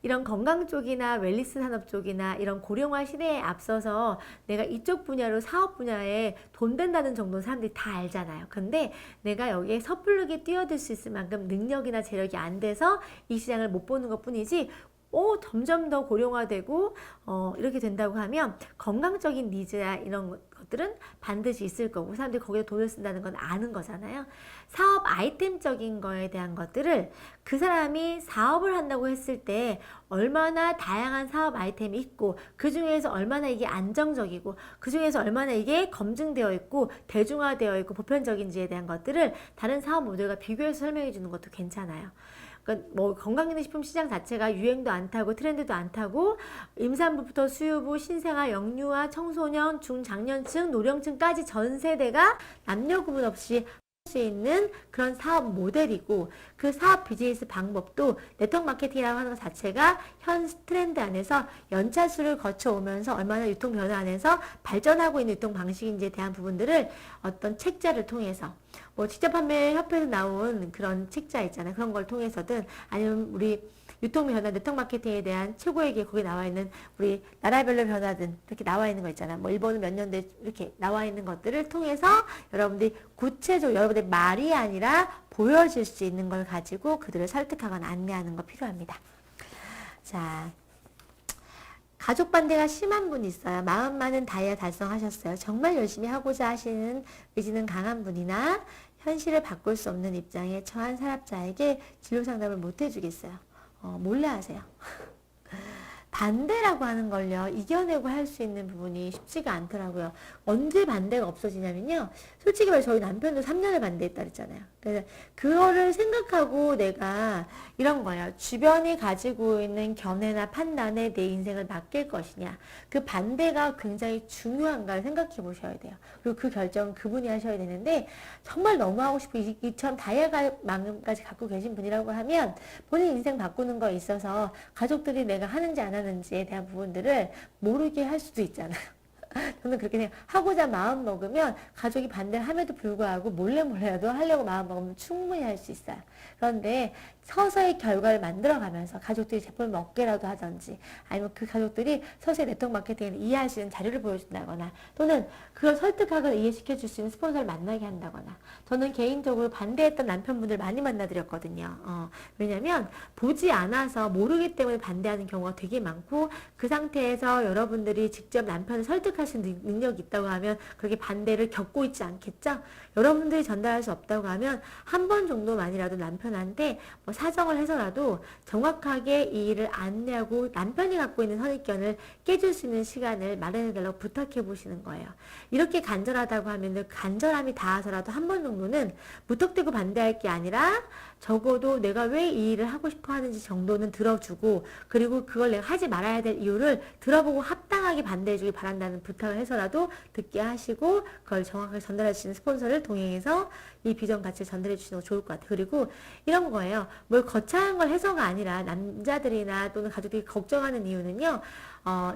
이런 건강 쪽이나 웰니스 산업 쪽이나 이런 고령화 시대에 앞서서 내가 이쪽 분야로 사업 분야에 돈 된다는 정도는 사람들이 다 알잖아요. 근데 내가 여기에 섣부르게 뛰어들 수 있을 만큼 능력이나 재력이 안 돼서 이 시장을 못 보는 것 뿐이지 점점 더 고령화되고 이렇게 된다고 하면 건강적인 니즈야 이런 것들은 반드시 있을 거고 사람들이 거기에 돈을 쓴다는 건 아는 거잖아요. 사업 아이템적인 거에 대한 것들을 그 사람이 사업을 한다고 했을 때 얼마나 다양한 사업 아이템이 있고 그 중에서 얼마나 이게 안정적이고 그 중에서 얼마나 이게 검증되어 있고 대중화되어 있고 보편적인지에 대한 것들을 다른 사업 모델과 비교해서 설명해 주는 것도 괜찮아요. 그러니까 뭐 건강기능식품 시장 자체가 유행도 안 타고 트렌드도 안 타고 임산부부터 수유부, 신생아, 영유아, 청소년, 중장년층, 노령층까지 전 세대가 남녀 구분 없이 할 수 있는 그런 사업 모델이고 그 사업 비즈니스 방법도 네트워크 마케팅이라고 하는 것 자체가 현 트렌드 안에서 연차수를 거쳐오면서 얼마나 유통 변화 안에서 발전하고 있는 유통 방식인지에 대한 부분들을 어떤 책자를 통해서 뭐 직접 판매 협회에서 나온 그런 책자 있잖아요. 그런 걸 통해서든 아니면 우리 유통 변화, 네트워크 마케팅에 대한 최고의 게 거기 나와 있는 우리 나라별로 변화든 이렇게 나와 있는 거 있잖아요. 뭐 일본은 몇 년대 이렇게 나와 있는 것들을 통해서 여러분들이 구체적으로 여러분들의 말이 아니라 보여질 수 있는 걸 가지고 그들을 설득하거나 안내하는 거 필요합니다. 자, 가족 반대가 심한 분이 있어요. 마음 많은 다이아 달성하셨어요. 정말 열심히 하고자 하시는 의지는 강한 분이나 현실을 바꿀 수 없는 입장에 처한 사업자에게 진로 상담을 못 해주겠어요. 몰래 하세요. 반대라고 하는 걸요, 이겨내고 할 수 있는 부분이 쉽지가 않더라고요. 언제 반대가 없어지냐면요, 솔직히 말해 저희 남편도 3년을 반대했다 그랬잖아요. 그래서 그거를 생각하고 내가 이런 거예요. 주변이 가지고 있는 견해나 판단에 내 인생을 맡길 것이냐, 그 반대가 굉장히 중요한가를 생각해 보셔야 돼요. 그리고 그 결정은 그분이 하셔야 되는데, 정말 너무 하고 싶고 이처럼 다이아가 마음까지 갖고 계신 분이라고 하면 본인 인생 바꾸는 거에 있어서 가족들이 내가 하는지 안 하는지에 대한 부분들을 모르게 할 수도 있잖아요. 저는 그렇게 생각, 하고자 마음 먹으면 가족이 반대를 함에도 불구하고 몰래라도 하려고 마음 먹으면 충분히 할 수 있어요. 그런데 서서히 결과를 만들어가면서 가족들이 제품을 먹게라도 하든지, 아니면 그 가족들이 서서히 네트워크 마케팅을 이해할 수 있는 자료를 보여준다거나, 또는 그걸 설득하거나 이해시켜 줄 수 있는 스폰서를 만나게 한다거나. 저는 개인적으로 반대했던 남편분들 많이 만나드렸거든요. 왜냐면 보지 않아서 모르기 때문에 반대하는 경우가 되게 많고, 그 상태에서 여러분들이 직접 남편을 설득할 수 있는 능력이 있다고 하면 그렇게 반대를 겪고 있지 않겠죠? 여러분들이 전달할 수 없다고 하면 한 번 정도만이라도 남편한테 뭐 사정을 해서라도 정확하게 이 일을 안내하고 남편이 갖고 있는 선입견을 깨줄 수 있는 시간을 마련해달라고 부탁해 보시는 거예요. 이렇게 간절하다고 하면 간절함이 닿아서라도 한 번 정도는 무턱대고 반대할 게 아니라 적어도 내가 왜 이 일을 하고 싶어 하는지 정도는 들어주고, 그리고 그걸 내가 하지 말아야 될 이유를 들어보고 합당하게 반대해 주길 바란다는 부탁을 해서라도 듣게 하시고, 그걸 정확하게 전달해 주시는 스폰서를 동행해서 이 비전 가치를 전달해 주시는 거 좋을 것 같아요. 그리고 이런 거예요. 뭘 거창한 걸 해서가 아니라 남자들이나 또는 가족들이 걱정하는 이유는요,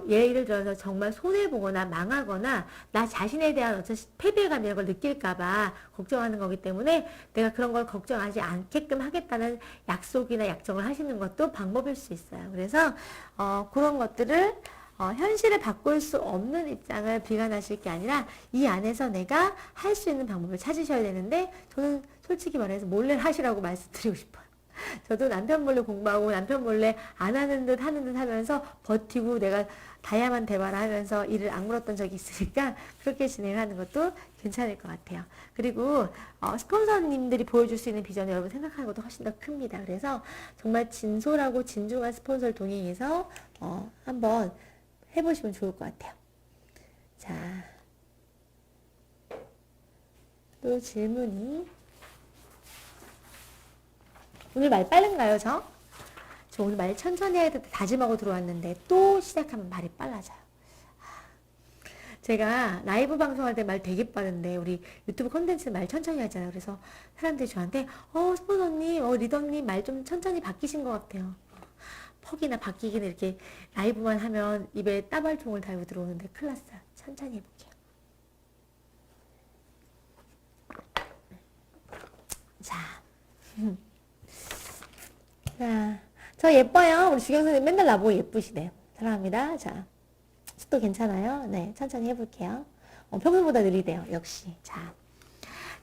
예를 들어서 정말 손해보거나 망하거나 나 자신에 대한 어떤 패배감 이런 걸 느낄까봐 걱정하는 거기 때문에 내가 그런 걸 걱정하지 않게끔 하겠다는 약속이나 약정을 하시는 것도 방법일 수 있어요. 그래서 그런 것들을 현실을 바꿀 수 없는 입장을 비관하실 게 아니라 이 안에서 내가 할 수 있는 방법을 찾으셔야 되는데, 저는 솔직히 말해서 몰래 하시라고 말씀드리고 싶어요. 저도 남편 몰래 공부하고 남편 몰래 안 하는 듯 하는 듯 하면서 버티고 내가 다야만 대화를 하면서 일을 안 물었던 적이 있으니까 그렇게 진행하는 것도 괜찮을 것 같아요. 그리고 스폰서님들이 보여줄 수 있는 비전을 여러분 생각하는 것도 훨씬 더 큽니다. 그래서 정말 진솔하고 진중한 스폰서를 동행해서 한번 해보시면 좋을 것 같아요. 자, 또 질문이, 오늘 말 빠른가요, 저? 저 오늘 말 천천히 해야 되는데 다짐하고 들어왔는데 또 시작하면 말이 빨라져요. 제가 라이브 방송할 때 말 되게 빠른데 우리 유튜브 콘텐츠 말 천천히 하잖아요. 그래서 사람들이 저한테 스포너님, 리더님 말 좀 천천히 바뀌신 것 같아요. 퍽이나 바뀌기는 이렇게 라이브만 하면 입에 따발총을 달고 들어오는데 큰일 났어요. 천천히 해볼게요. 자, 자, 저 예뻐요. 우리 주경 선생님 맨날 나보고 예쁘시대요. 사랑합니다. 자, 속도 괜찮아요? 네, 천천히 해볼게요. 평소보다 느리대요. 역시. 자,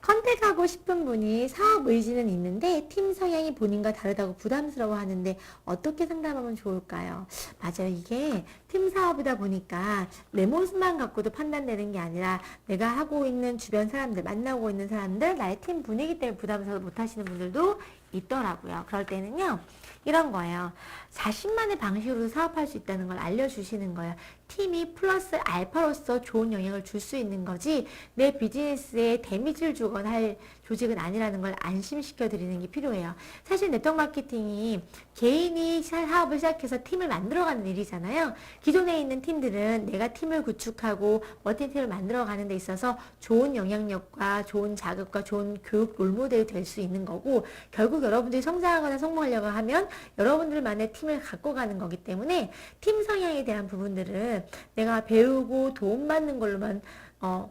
컨택하고 싶은 분이 사업 의지는 있는데 팀 성향이 본인과 다르다고 부담스러워 하는데 어떻게 상담하면 좋을까요? 맞아요. 이게 팀 사업이다 보니까 내 모습만 갖고도 판단되는 게 아니라 내가 하고 있는 주변 사람들, 만나고 있는 사람들, 나의 팀 분위기 때문에 부담스러워 못 하시는 분들도 있더라고요. 그럴 때는요, 이런 거예요. 자신만의 방식으로 사업할 수 있다는 걸 알려주시는 거예요. 팀이 플러스 알파로서 좋은 영향을 줄 수 있는 거지 내 비즈니스에 데미지를 주거나 할 조직은 아니라는 걸 안심시켜 드리는 게 필요해요. 사실 네트워크 마케팅이 개인이 사업을 시작해서 팀을 만들어가는 일이잖아요. 기존에 있는 팀들은 내가 팀을 구축하고 멋진 팀을 만들어가는 데 있어서 좋은 영향력과 좋은 자극과 좋은 교육 롤모델이 될 수 있는 거고, 결국 여러분들이 성장하거나 성공하려고 하면 여러분들만의 팀을 갖고 가는 거기 때문에 팀 성향에 대한 부분들은 내가 배우고 도움받는 걸로만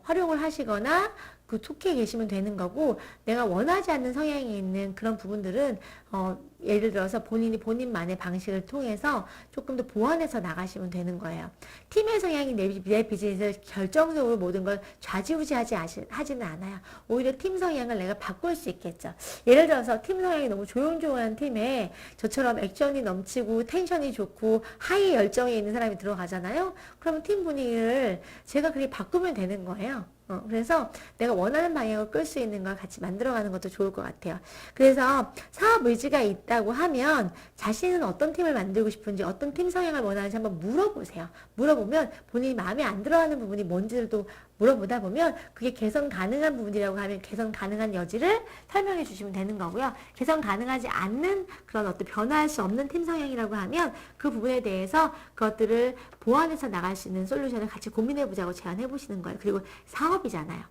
활용을 하시거나 그 속해 계시면 되는 거고, 내가 원하지 않는 성향이 있는 그런 부분들은 예를 들어서 본인이 본인만의 방식을 통해서 조금 더 보완해서 나가시면 되는 거예요. 팀의 성향이 내 비즈니스를 결정적으로 모든 걸 좌지우지하지 하지는 않아요. 오히려 팀 성향을 내가 바꿀 수 있겠죠. 예를 들어서 팀 성향이 너무 조용조용한 팀에 저처럼 액션이 넘치고 텐션이 좋고 하이 열정이 있는 사람이 들어가잖아요. 그러면 팀 분위기를 제가 그렇게 바꾸면 되는 거예요. 그래서 내가 원하는 방향을 끌 수 있는 걸 같이 만들어가는 것도 좋을 것 같아요. 그래서 사업 의지가 있다고 하면 자신은 어떤 팀을 만들고 싶은지, 어떤 팀 성향을 원하는지 한번 물어보세요. 물어보면 본인이 마음에 안 들어하는 부분이 뭔지도 물어보다 보면 그게 개선 가능한 부분이라고 하면 개선 가능한 여지를 설명해 주시면 되는 거고요. 개선 가능하지 않는 그런 어떤 변화할 수 없는 팀 성향이라고 하면 그 부분에 대해서 그것들을 보완해서 나갈 수 있는 솔루션을 같이 고민해 보자고 제안해 보시는 거예요. 그리고 사업이잖아요.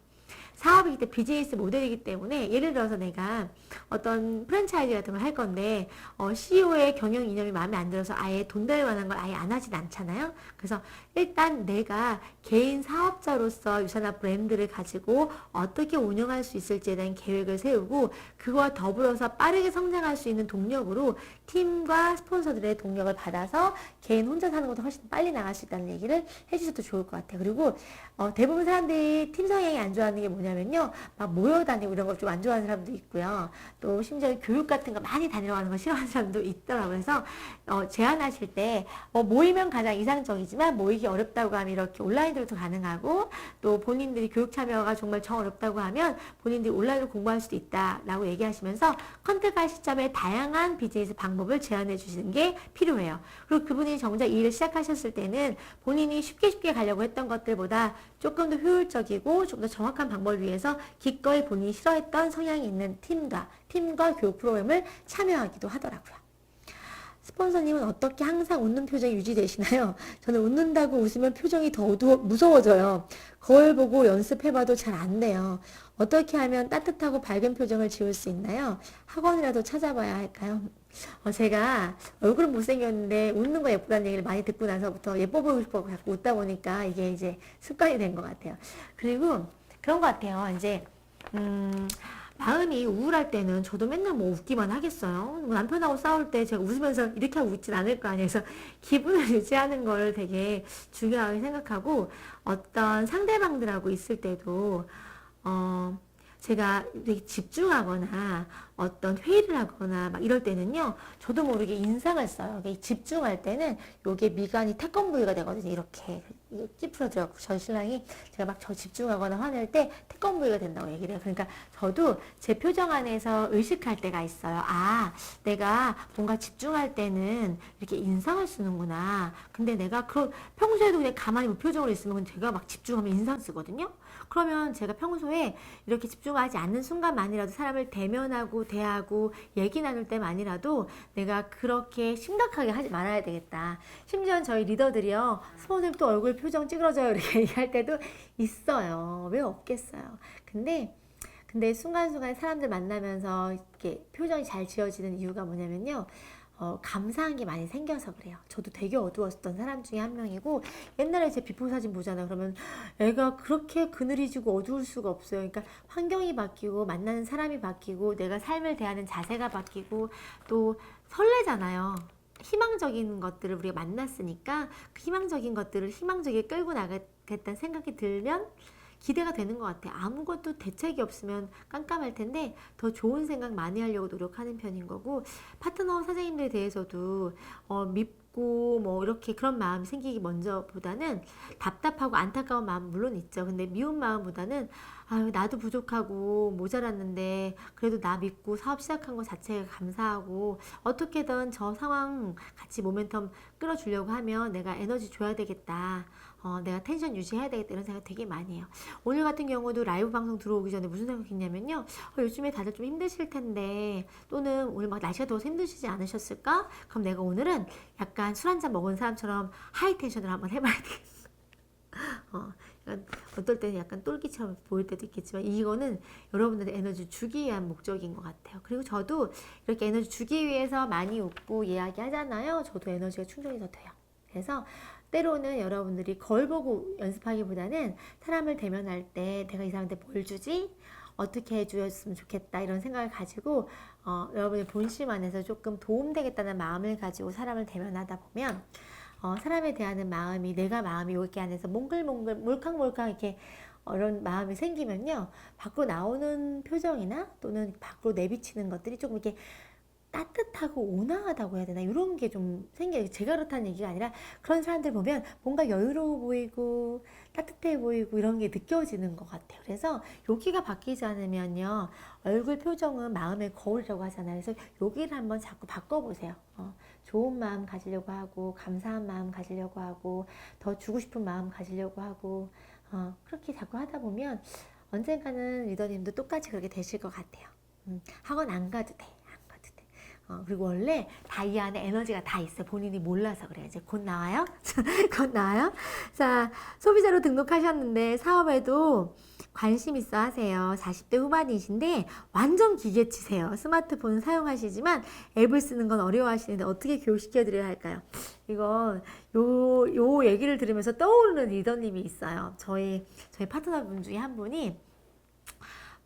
사업이기 때문에 비즈니스 모델이기 때문에 예를 들어서 내가 어떤 프랜차이즈 같은 걸 할 건데 CEO의 경영 이념이 마음에 안 들어서 아예 돈 될 만한 걸 아예 안 하진 않잖아요. 그래서 일단 내가 개인 사업자로서 유산화 브랜드를 가지고 어떻게 운영할 수 있을지에 대한 계획을 세우고 그거와 더불어서 빠르게 성장할 수 있는 동력으로 팀과 스폰서들의 동력을 받아서 개인 혼자 사는 것도 훨씬 빨리 나갈 수 있다는 얘기를 해주셔도 좋을 것 같아요. 그리고 대부분 사람들이 팀 성향이 안 좋아하는 게 뭐냐면요, 막 모여 다니고 이런 걸 좀 안 좋아하는 사람도 있고요. 또 심지어 교육 같은 거 많이 다니러 가는 거 싫어하는 사람도 있더라고요. 그래서 제안하실 때 모이면 가장 이상적이지만 모이기 어렵다고 하면 이렇게 온라인으로도 가능하고, 또 본인들이 교육 참여가 정말 정 어렵다고 하면 본인들이 온라인으로 공부할 수도 있다라고 얘기하시면서 컨택할 시점에 다양한 비즈니스 방법을 제안해 주시는 게 필요해요. 그리고 그분이 정작 이 일을 시작하셨을 때는 본인이 쉽게 가려고 했던 것들보다 조금 더 효율적이고 좀 더 정확한 방법을 위해서 기꺼이 본인이 싫어했던 성향이 있는 팀과 교육 프로그램을 참여하기도 하더라고요. 스폰서님은 어떻게 항상 웃는 표정이 유지되시나요? 저는 웃는다고 웃으면 표정이 더 무서워져요. 거울 보고 연습해봐도 잘 안 돼요. 어떻게 하면 따뜻하고 밝은 표정을 지을 수 있나요? 학원이라도 찾아봐야 할까요? 제가 얼굴은 못생겼는데 웃는 거 예쁘다는 얘기를 많이 듣고 나서부터 예뻐 보이고 싶어 자꾸 웃다 보니까 이게 이제 습관이 된 것 같아요. 그리고 그런 것 같아요. 이제 마음이 우울할 때는 저도 맨날 뭐 웃기만 하겠어요. 뭐 남편하고 싸울 때 제가 웃으면서 이렇게 하고 웃진 않을 거 아니에요. 그래서 기분을 유지하는 걸 되게 중요하게 생각하고, 어떤 상대방들하고 있을 때도 제가 되게 집중하거나 어떤 회의를 하거나 막 이럴 때는요, 저도 모르게 인상을 써요. 집중할 때는 요게 미간이 태권부위가 되거든요. 이렇게 찌푸려져갖고 저희 신랑이 제가 막 저 집중하거나 화낼 때 태권부위가 된다고 얘기를 해요. 그러니까 저도 제 표정 안에서 의식할 때가 있어요. 아, 내가 뭔가 집중할 때는 이렇게 인상을 쓰는구나. 근데 내가 평소에도 그냥 가만히 무표정으로 있으면 제가 막 집중하면 인상 쓰거든요. 그러면 제가 평소에 이렇게 집중하지 않는 순간만이라도 사람을 대면하고 대하고 얘기 나눌 때만이라도 내가 그렇게 심각하게 하지 말아야 되겠다. 심지어 저희 리더들이요, 스폰서님 또 얼굴 표정 찌그러져요 이렇게 얘기할 때도 있어요. 왜 없겠어요. 근데 순간순간 사람들 만나면서 이렇게 표정이 잘 지어지는 이유가 뭐냐면요, 감사한 게 많이 생겨서 그래요. 저도 되게 어두웠던 사람 중에 한 명이고, 옛날에 제 비포 사진 보잖아요. 그러면 애가 그렇게 그늘이 지고 어두울 수가 없어요. 그러니까 환경이 바뀌고 만나는 사람이 바뀌고 내가 삶을 대하는 자세가 바뀌고 또 설레잖아요. 희망적인 것들을 우리가 만났으니까 그 희망적인 것들을 희망적이게 끌고 나가겠다는 생각이 들면 기대가 되는 것 같아요. 아무것도 대책이 없으면 깜깜할 텐데 더 좋은 생각 많이 하려고 노력하는 편인 거고, 파트너 선생님들에 대해서도 밉고 뭐 이렇게 그런 마음이 생기기 먼저보다는 답답하고 안타까운 마음 물론 있죠. 근데 미운 마음보다는 아유, 나도 부족하고 모자랐는데 그래도 나 믿고 사업 시작한 것 자체가 감사하고, 어떻게든 저 상황 같이 모멘텀 끌어주려고 하면 내가 에너지 줘야 되겠다. 내가 텐션 유지해야 되겠다, 이런 생각 되게 많이 해요. 오늘 같은 경우도 라이브 방송 들어오기 전에 무슨 생각했냐면요, 요즘에 다들 좀 힘드실 텐데, 또는 오늘 막 날씨가 더워서 힘드시지 않으셨을까? 그럼 내가 오늘은 약간 술 한잔 먹은 사람처럼 하이 텐션을 한번 해봐야 되겠어. 어떨 때는 약간 똘끼처럼 보일 때도 있겠지만 이거는 여러분들의 에너지 주기 위한 목적인 것 같아요. 그리고 저도 이렇게 에너지 주기 위해서 많이 웃고 이야기하잖아요. 저도 에너지가 충전이 더 돼요. 그래서 때로는 여러분들이 거울 보고 연습하기보다는 사람을 대면할 때 내가 이 사람한테 뭘 주지? 어떻게 해주었으면 좋겠다 이런 생각을 가지고 여러분의 본심 안에서 조금 도움되겠다는 마음을 가지고 사람을 대면하다 보면 사람에 대한 마음이 내가 마음이 여기 안에서 몽글몽글 몰캉몰캉 이렇게 이런 마음이 생기면요 밖으로 나오는 표정이나 또는 밖으로 내비치는 것들이 조금 이렇게 따뜻하고 온화하다고 해야 되나 이런 게 좀 생겨요. 제가 그렇다는 얘기가 아니라 그런 사람들 보면 뭔가 여유로워 보이고 따뜻해 보이고 이런 게 느껴지는 것 같아요. 그래서 여기가 바뀌지 않으면요 얼굴 표정은 마음의 거울이라고 하잖아요. 그래서 여기를 한번 자꾸 바꿔보세요. 좋은 마음 가지려고 하고 감사한 마음 가지려고 하고 더 주고 싶은 마음 가지려고 하고 그렇게 자꾸 하다 보면 언젠가는 리더님도 똑같이 그렇게 되실 것 같아요. 학원 안 가도 돼. 그리고 원래 다 이 안에 에너지가 다 있어요. 본인이 몰라서 그래요. 이제 곧 나와요. 곧 나와요. 자, 소비자로 등록하셨는데 사업에도 관심 있어 하세요. 40대 후반이신데 완전 기계치세요. 스마트폰 사용하시지만 앱을 쓰는 건 어려워하시는데 어떻게 교육시켜 드려야 할까요? 이건 요 얘기를 들으면서 떠오르는 리더님이 있어요. 저희 파트너분 중에 한 분이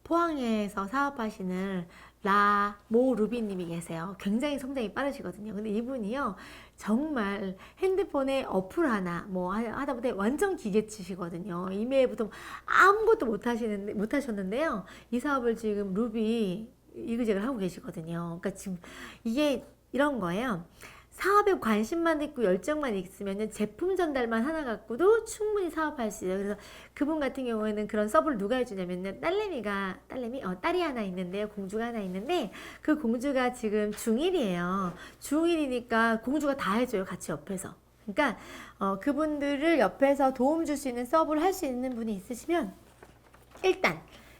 포항에서 사업하시는 라모 루비님이 계세요. 굉장히 성장이 빠르시거든요. 근데 이분이요, 정말 핸드폰에 어플 하나, 하다 보니 완전 기계치시거든요. 이메일부터 아무것도 못 하셨는데요. 이 사업을 지금 루비 이그젝을 하고 계시거든요. 그러니까 지금 이게 이런 거예요. 사업에 관심만 있고 열정만 있으면 제품 전달만 하나 갖고도 충분히 사업할 수 있어요. 그래서 그분 같은 경우에는 그런 서브를 누가 해주냐면 딸이 하나 있는데요. 공주가 하나 있는데 그 공주가 지금 중1이에요. 중1이니까 공주가 다 해줘요. 같이 옆에서. 그러니까 그분들을 옆에서 도움 줄 수 있는 서브를 할 수 있는 분이 있으시면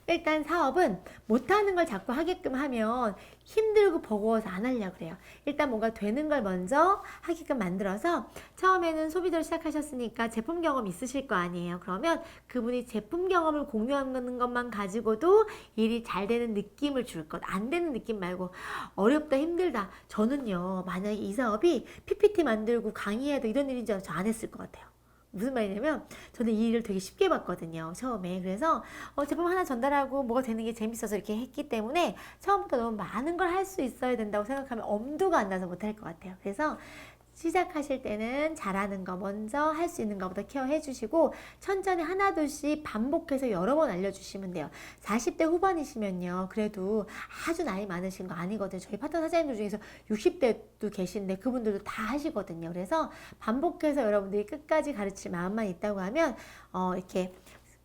일단 사업은 못하는 걸 자꾸 하게끔 하면 힘들고 버거워서 안 하려고 그래요. 일단 뭔가 되는 걸 먼저 하게끔 만들어서 처음에는 소비자로 시작하셨으니까 제품 경험 있으실 거 아니에요. 그러면 그분이 제품 경험을 공유하는 것만 가지고도 일이 잘 되는 느낌을 줄 것. 안 되는 느낌 말고 어렵다 힘들다. 저는요 만약에 이 사업이 PPT 만들고 강의해야 돼 이런 일인 줄 알아서 저 안 했을 것 같아요. 무슨 말이냐면 저는 이 일을 되게 쉽게 봤거든요 처음에. 그래서 제품 하나 전달하고 뭐가 되는 게 재밌어서 이렇게 했기 때문에 처음부터 너무 많은 걸 할 수 있어야 된다고 생각하면 엄두가 안 나서 못할 것 같아요. 그래서 시작하실 때는 잘하는 거 먼저 할 수 있는 것부터 케어해 주시고 천천히 하나둘씩 반복해서 여러 번 알려주시면 돼요. 40대 후반이시면요 그래도 아주 나이 많으신 거 아니거든요. 저희 파트너 사장님들 중에서 60대도 계신데 그분들도 다 하시거든요. 그래서 반복해서 여러분들이 끝까지 가르칠 마음만 있다고 하면 이렇게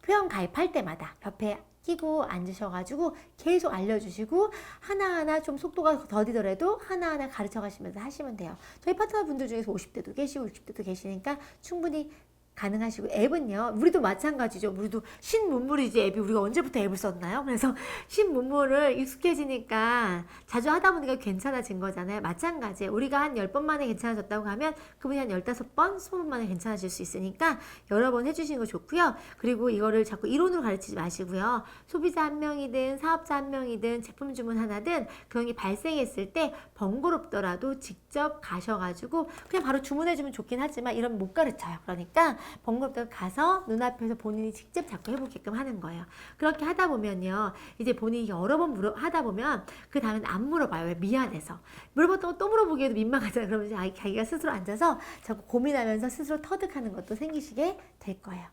회원 가입할 때마다 옆에 끼고 앉으셔가지고 계속 알려주시고 하나하나 좀 속도가 더디더라도 하나하나 가르쳐 가시면서 하시면 돼요. 저희 파트너 분들 중에서 50대도 계시고 60대도 계시니까 충분히 가능하시고 앱은요 우리도 마찬가지죠. 우리도 신문물이지 앱이. 우리가 언제부터 앱을 썼나요? 그래서 신문물을 익숙해지니까 자주 하다 보니까 괜찮아진 거잖아요. 마찬가지예요. 우리가 한 10번 만에 괜찮아졌다고 하면 그분이 한 15번, 20번 만에 괜찮아질 수 있으니까 여러 번 해주시는 거 좋고요. 그리고 이거를 자꾸 이론으로 가르치지 마시고요. 소비자 한 명이든 사업자 한 명이든 제품 주문 하나든 그런 게 발생했을 때 번거롭더라도 직접 가셔가지고 그냥 바로 주문해주면 좋긴 하지만 이러면 못 가르쳐요. 그러니까 번거롭다고 가서 눈앞에서 본인이 직접 자꾸 해보게끔 하는 거예요. 그렇게 하다 보면요 이제 본인이 여러 번 하다 보면 그 다음엔 안 물어봐요. 왜? 미안해서. 물어봤다고 또 물어보기에도 민망하잖아요. 그러면 자기가 스스로 앉아서 자꾸 고민하면서 스스로 터득하는 것도 생기시게 될 거예요.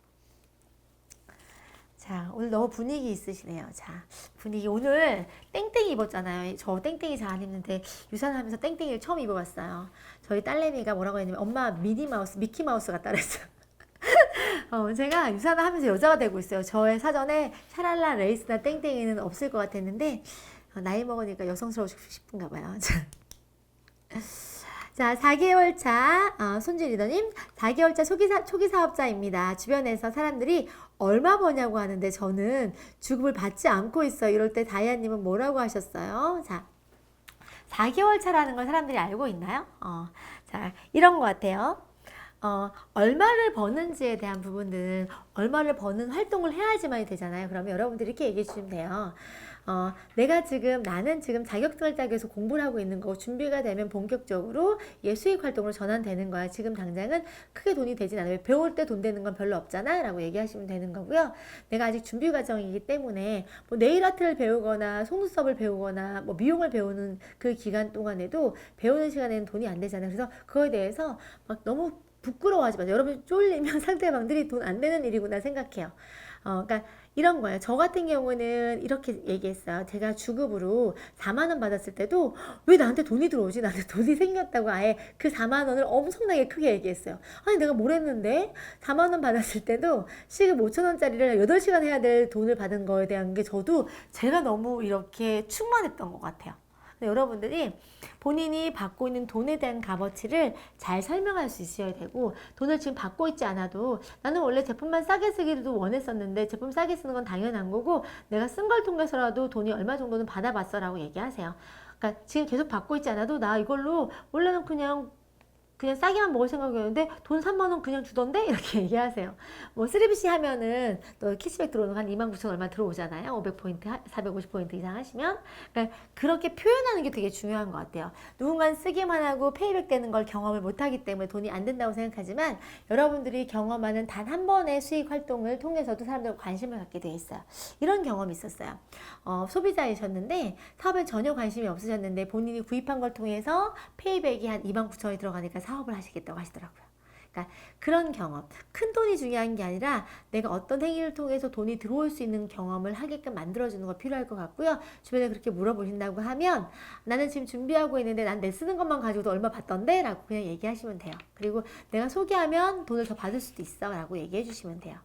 자, 오늘 너무 분위기 있으시네요. 자, 분위기. 오늘 땡땡이 입었잖아요. 저 땡땡이 잘 안 입는데 유산하면서 땡땡이를 처음 입어봤어요. 저희 딸내미가 뭐라고 했냐면 엄마 미니마우스, 미키마우스 같다 그랬어요. 제가 유산을 하면서 여자가 되고 있어요. 저의 사전에 샤랄라 레이스나 땡땡이는 없을 것 같았는데 나이 먹으니까 여성스러워지고 싶은가 봐요. 자, 4개월 차 손지 리더님 4개월 차 초기 사업자입니다. 주변에서 사람들이 얼마 버냐고 하는데 저는 주급을 받지 않고 있어요. 이럴 때 다이아님은 뭐라고 하셨어요? 자, 4개월 차라는 걸 사람들이 알고 있나요? 자, 이런 것 같아요. 얼마를 버는지에 대한 부분들은 얼마를 버는 활동을 해야지만이 되잖아요. 그러면 여러분들이 이렇게 얘기해 주시면 돼요. 나는 지금 자격증을 따기 위해서 공부를 하고 있는 거고 준비가 되면 본격적으로 수익 활동으로 전환되는 거야. 지금 당장은 크게 돈이 되진 않아요. 배울 때 돈 되는 건 별로 없잖아 라고 얘기하시면 되는 거고요. 내가 아직 준비 과정이기 때문에 뭐 네일 아트를 배우거나 속눈썹을 배우거나 뭐 미용을 배우는 그 기간 동안에도 배우는 시간에는 돈이 안 되잖아요. 그래서 그거에 대해서 막 너무 부끄러워하지 마세요. 여러분 쫄리면 상대방들이 돈 안 되는 일이구나 생각해요. 그러니까 이런 거예요. 저 같은 경우는 이렇게 얘기했어요. 제가 주급으로 4만 원 받았을 때도 왜 나한테 돈이 들어오지? 나한테 돈이 생겼다고 아예 그 4만 원을 엄청나게 크게 얘기했어요. 아니 내가 뭘 했는데 4만 원 받았을 때도 시급 5천 원짜리를 8시간 해야 될 돈을 받은 거에 대한 게 저도 제가 너무 이렇게 충만했던 것 같아요. 여러분들이 본인이 받고 있는 돈에 대한 값어치를 잘 설명할 수 있어야 되고 돈을 지금 받고 있지 않아도 나는 원래 제품만 싸게 쓰기도 원했었는데 제품 싸게 쓰는 건 당연한 거고 내가 쓴 걸 통해서라도 돈이 얼마 정도는 받아봤어 라고 얘기하세요. 그러니까 지금 계속 받고 있지 않아도 나 이걸로 원래는 그냥 싸게만 먹을 생각이었는데 돈 3만 원 그냥 주던데? 이렇게 얘기하세요. 뭐 3BC 하면은 또 캐시백 들어오는 거 한 29,000 얼마 들어오잖아요. 500포인트, 450포인트 이상 하시면. 그러니까 그렇게 표현하는 게 되게 중요한 것 같아요. 누군가는 쓰기만 하고 페이백 되는 걸 경험을 못하기 때문에 돈이 안 된다고 생각하지만 여러분들이 경험하는 단 한 번의 수익 활동을 통해서도 사람들과 관심을 갖게 돼 있어요. 이런 경험이 있었어요. 소비자이셨는데 사업에 전혀 관심이 없으셨는데 본인이 구입한 걸 통해서 페이백이 한 29,000원이 들어가니까 사업을 하시겠다고 하시더라고요. 그러니까 그런 경험, 큰 돈이 중요한 게 아니라 내가 어떤 행위를 통해서 돈이 들어올 수 있는 경험을 하게끔 만들어주는 거 필요할 것 같고요. 주변에 그렇게 물어보신다고 하면 나는 지금 준비하고 있는데 난 내 쓰는 것만 가지고도 얼마 받던데? 라고 그냥 얘기하시면 돼요. 그리고 내가 소개하면 돈을 더 받을 수도 있어 라고 얘기해 주시면 돼요.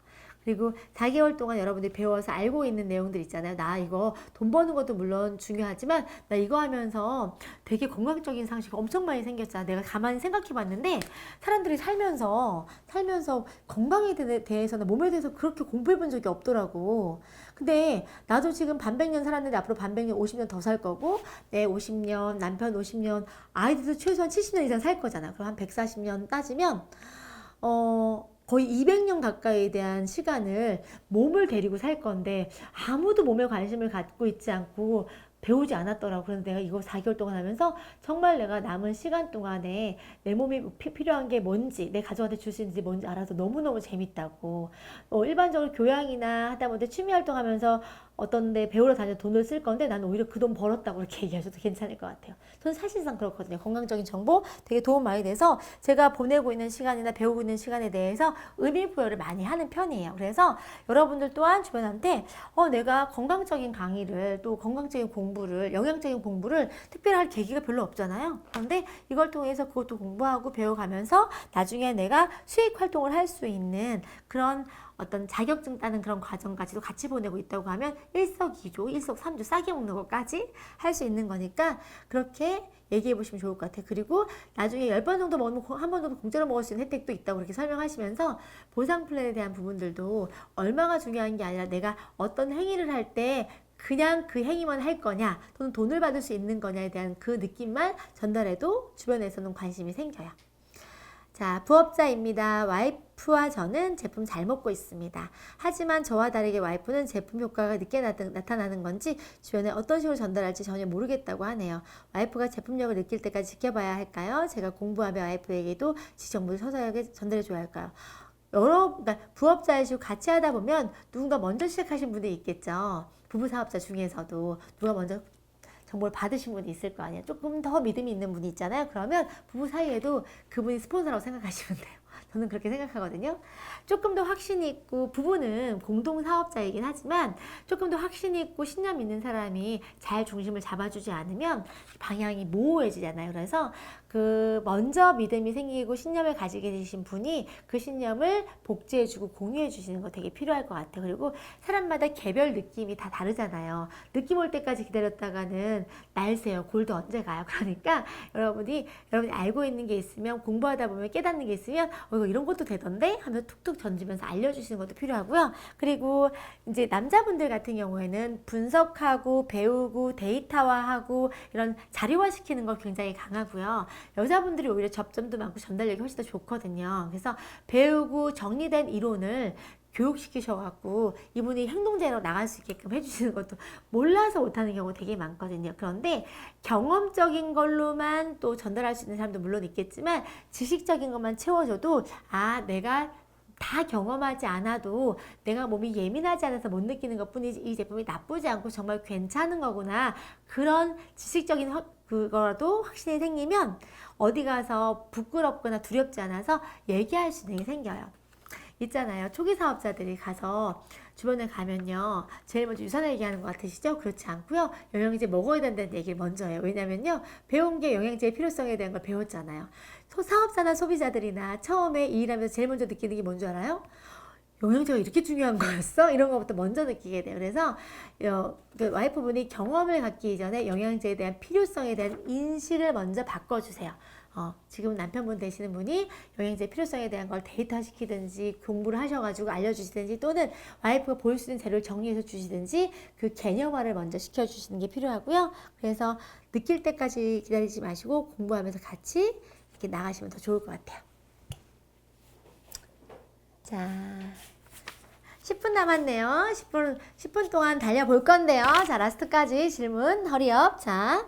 그리고 4개월 동안 여러분들이 배워서 알고 있는 내용들 있잖아요. 나 이거 돈 버는 것도 물론 중요하지만 나 이거 하면서 되게 건강적인 상식 엄청 많이 생겼잖아. 내가 가만히 생각해 봤는데 사람들이 살면서 건강에 대해서나 몸에 대해서 그렇게 공부해 본 적이 없더라고. 근데 나도 지금 반백년 살았는데 앞으로 반백년 50년 더 살 거고 내 50년, 남편 50년, 아이들도 최소한 70년 이상 살 거잖아. 그럼 한 140년 따지면 거의 200년 가까이에 대한 시간을 몸을 데리고 살 건데 아무도 몸에 관심을 갖고 있지 않고 배우지 않았더라고. 그래서 내가 이거 4개월 동안 하면서 정말 내가 남은 시간 동안에 내 몸이 필요한 게 뭔지 내 가족한테 줄 수 있는지 뭔지 알아서 너무너무 재밌다고. 일반적으로 교양이나 하다못해 취미활동하면서 어떤 데 배우러 다녀 돈을 쓸 건데 나는 오히려 그 돈 벌었다고 이렇게 얘기하셔도 괜찮을 것 같아요. 저는 사실상 그렇거든요. 건강적인 정보 되게 도움 많이 돼서 제가 보내고 있는 시간이나 배우고 있는 시간에 대해서 의미부여를 많이 하는 편이에요. 그래서 여러분들 또한 주변한테 내가 건강적인 강의를 또 건강적인 공부를 영양적인 공부를 특별히 할 계기가 별로 없잖아요. 그런데 이걸 통해서 그것도 공부하고 배워가면서 나중에 내가 수익 활동을 할 수 있는 그런 어떤 자격증 따는 그런 과정까지도 같이 보내고 있다고 하면 일석이조, 일석삼조 싸게 먹는 것까지 할 수 있는 거니까 그렇게 얘기해 보시면 좋을 것 같아요. 그리고 나중에 10번 정도 먹으면 한 번 정도 공짜로 먹을 수 있는 혜택도 있다고 그렇게 설명하시면서 보상 플랜에 대한 부분들도 얼마가 중요한 게 아니라 내가 어떤 행위를 할 때 그냥 그 행위만 할 거냐 또는 돈을 받을 수 있는 거냐에 대한 그 느낌만 전달해도 주변에서는 관심이 생겨요. 자, 부업자입니다. 와이프와 저는 제품 잘 먹고 있습니다. 하지만 저와 다르게 와이프는 제품 효과가 늦게 나타나는 건지 주변에 어떤 식으로 전달할지 전혀 모르겠다고 하네요. 와이프가 제품력을 느낄 때까지 지켜봐야 할까요? 제가 공부하며 와이프에게도 지정보를 서서하게 전달해줘야 할까요? 그러니까 부업자이시고 같이 하다 보면 누군가 먼저 시작하신 분들이 있겠죠. 부부 사업자 중에서도 누가 먼저 정보를 받으신 분이 있을 거 아니에요. 조금 더 믿음이 있는 분이 있잖아요. 그러면 부부 사이에도 그분이 스폰서라고 생각하시면 돼요. 저는 그렇게 생각하거든요. 조금 더 확신이 있고 부부는 공동 사업자이긴 하지만 조금 더 확신이 있고 신념 있는 사람이 잘 중심을 잡아주지 않으면 방향이 모호해지잖아요. 그래서 그 먼저 믿음이 생기고 신념을 가지게 되신 분이 그 신념을 복제해주고 공유해주시는 거 되게 필요할 것 같아요. 그리고 사람마다 개별 느낌이 다 다르잖아요. 느낌 올 때까지 기다렸다가는 날새요. 골도 언제 가요? 그러니까 여러분이 알고 있는 게 있으면 공부하다 보면 깨닫는 게 있으면 이거 이런 것도 되던데 하면서 툭툭 던지면서 알려주시는 것도 필요하고요. 그리고 이제 남자분들 같은 경우에는 분석하고 배우고 데이터화하고 이런 자료화시키는 걸 굉장히 강하고요. 여자분들이 오히려 접점도 많고 전달력이 훨씬 더 좋거든요. 그래서 배우고 정리된 이론을 교육시키셔갖고 이분이 행동제로 나갈 수 있게끔 해주시는 것도 몰라서 못하는 경우 되게 많거든요. 그런데 경험적인 걸로만 또 전달할 수 있는 사람도 물론 있겠지만 지식적인 것만 채워줘도 내가 다 경험하지 않아도 내가 몸이 예민하지 않아서 못 느끼는 것뿐이지 이 제품이 나쁘지 않고 정말 괜찮은 거구나. 그런 지식적인 그거라도 확신이 생기면 어디 가서 부끄럽거나 두렵지 않아서 얘기할 수 있는 게 생겨요. 있잖아요. 초기 사업자들이 가서 주변에 가면요. 제일 먼저 유산을 얘기하는 것 같으시죠? 그렇지 않고요. 영양제 먹어야 된다는 얘기를 먼저 해요. 왜냐면요. 배운 게 영양제의 필요성에 대한 걸 배웠잖아요. 사업자나 소비자들이나 처음에 이 일하면서 제일 먼저 느끼는 게 뭔지 알아요? 영양제가 이렇게 중요한 거였어? 이런 것부터 먼저 느끼게 돼요. 그래서 그 와이프분이 경험을 갖기 이전에 영양제에 대한 필요성에 대한 인식을 먼저 바꿔주세요. 지금 남편분 되시는 분이 영양제 필요성에 대한 걸 데이터 시키든지 공부를 하셔가지고 알려주시든지 또는 와이프가 볼 수 있는 재료를 정리해서 주시든지 그 개념화를 먼저 시켜주시는 게 필요하고요. 그래서 느낄 때까지 기다리지 마시고 공부하면서 같이 이렇게 나가시면 더 좋을 것 같아요. 자, 10분 남았네요. 10분 동안 달려볼 건데요. 자, 라스트까지 질문 허리업. 자,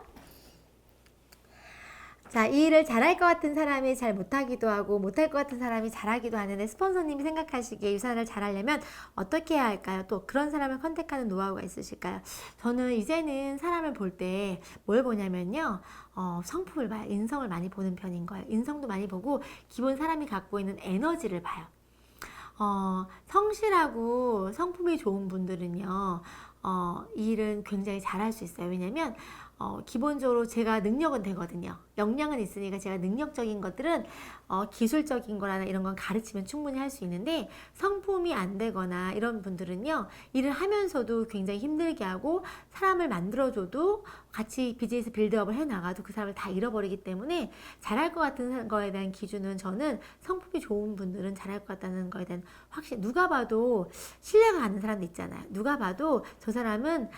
이 일을 잘할 것 같은 사람이 잘 못하기도 하고 못할 것 같은 사람이 잘하기도 하는데 스폰서님이 생각하시기에 유산을 잘하려면 어떻게 해야 할까요? 또 그런 사람을 컨택하는 노하우가 있으실까요? 저는 이제는 사람을 볼 때 뭘 보냐면요. 성품을 봐요. 인성을 많이 보는 편인 거예요. 인성도 많이 보고 기본 사람이 갖고 있는 에너지를 봐요. 성실하고 성품이 좋은 분들은요, 이 일은 굉장히 잘할 수 있어요. 왜냐면 기본적으로 제가 능력은 되거든요. 역량은 있으니까 제가 능력적인 것들은 기술적인 거나 이런 건 가르치면 충분히 할 수 있는데 성품이 안 되거나 이런 분들은요. 일을 하면서도 굉장히 힘들게 하고 사람을 만들어줘도 같이 비즈니스 빌드업을 해나가도 그 사람을 다 잃어버리기 때문에 잘할 것 같은 거에 대한 기준은 저는 성품이 좋은 분들은 잘할 것 같다는 거에 대한 확신. 누가 봐도 신뢰가 가는 사람도 있잖아요. 누가 봐도 저 사람은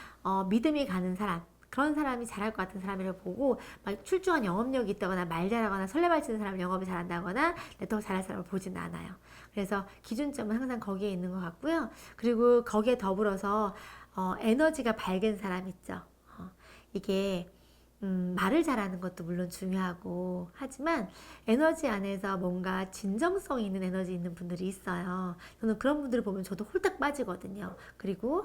믿음이 가는 사람. 그런 사람이 잘할 것 같은 사람이라고 보고 막 출중한 영업력이 있다거나 말 잘하거나 설레발치는 사람이 영업을 잘한다거나 네트워크 잘할 사람을 보진 않아요. 그래서 기준점은 항상 거기에 있는 것 같고요. 그리고 거기에 더불어서 에너지가 밝은 사람 있죠. 이게 말을 잘하는 것도 물론 중요하고 하지만 에너지 안에서 뭔가 진정성이 있는 에너지 있는 분들이 있어요. 저는 그런 분들을 보면 저도 홀딱 빠지거든요. 그리고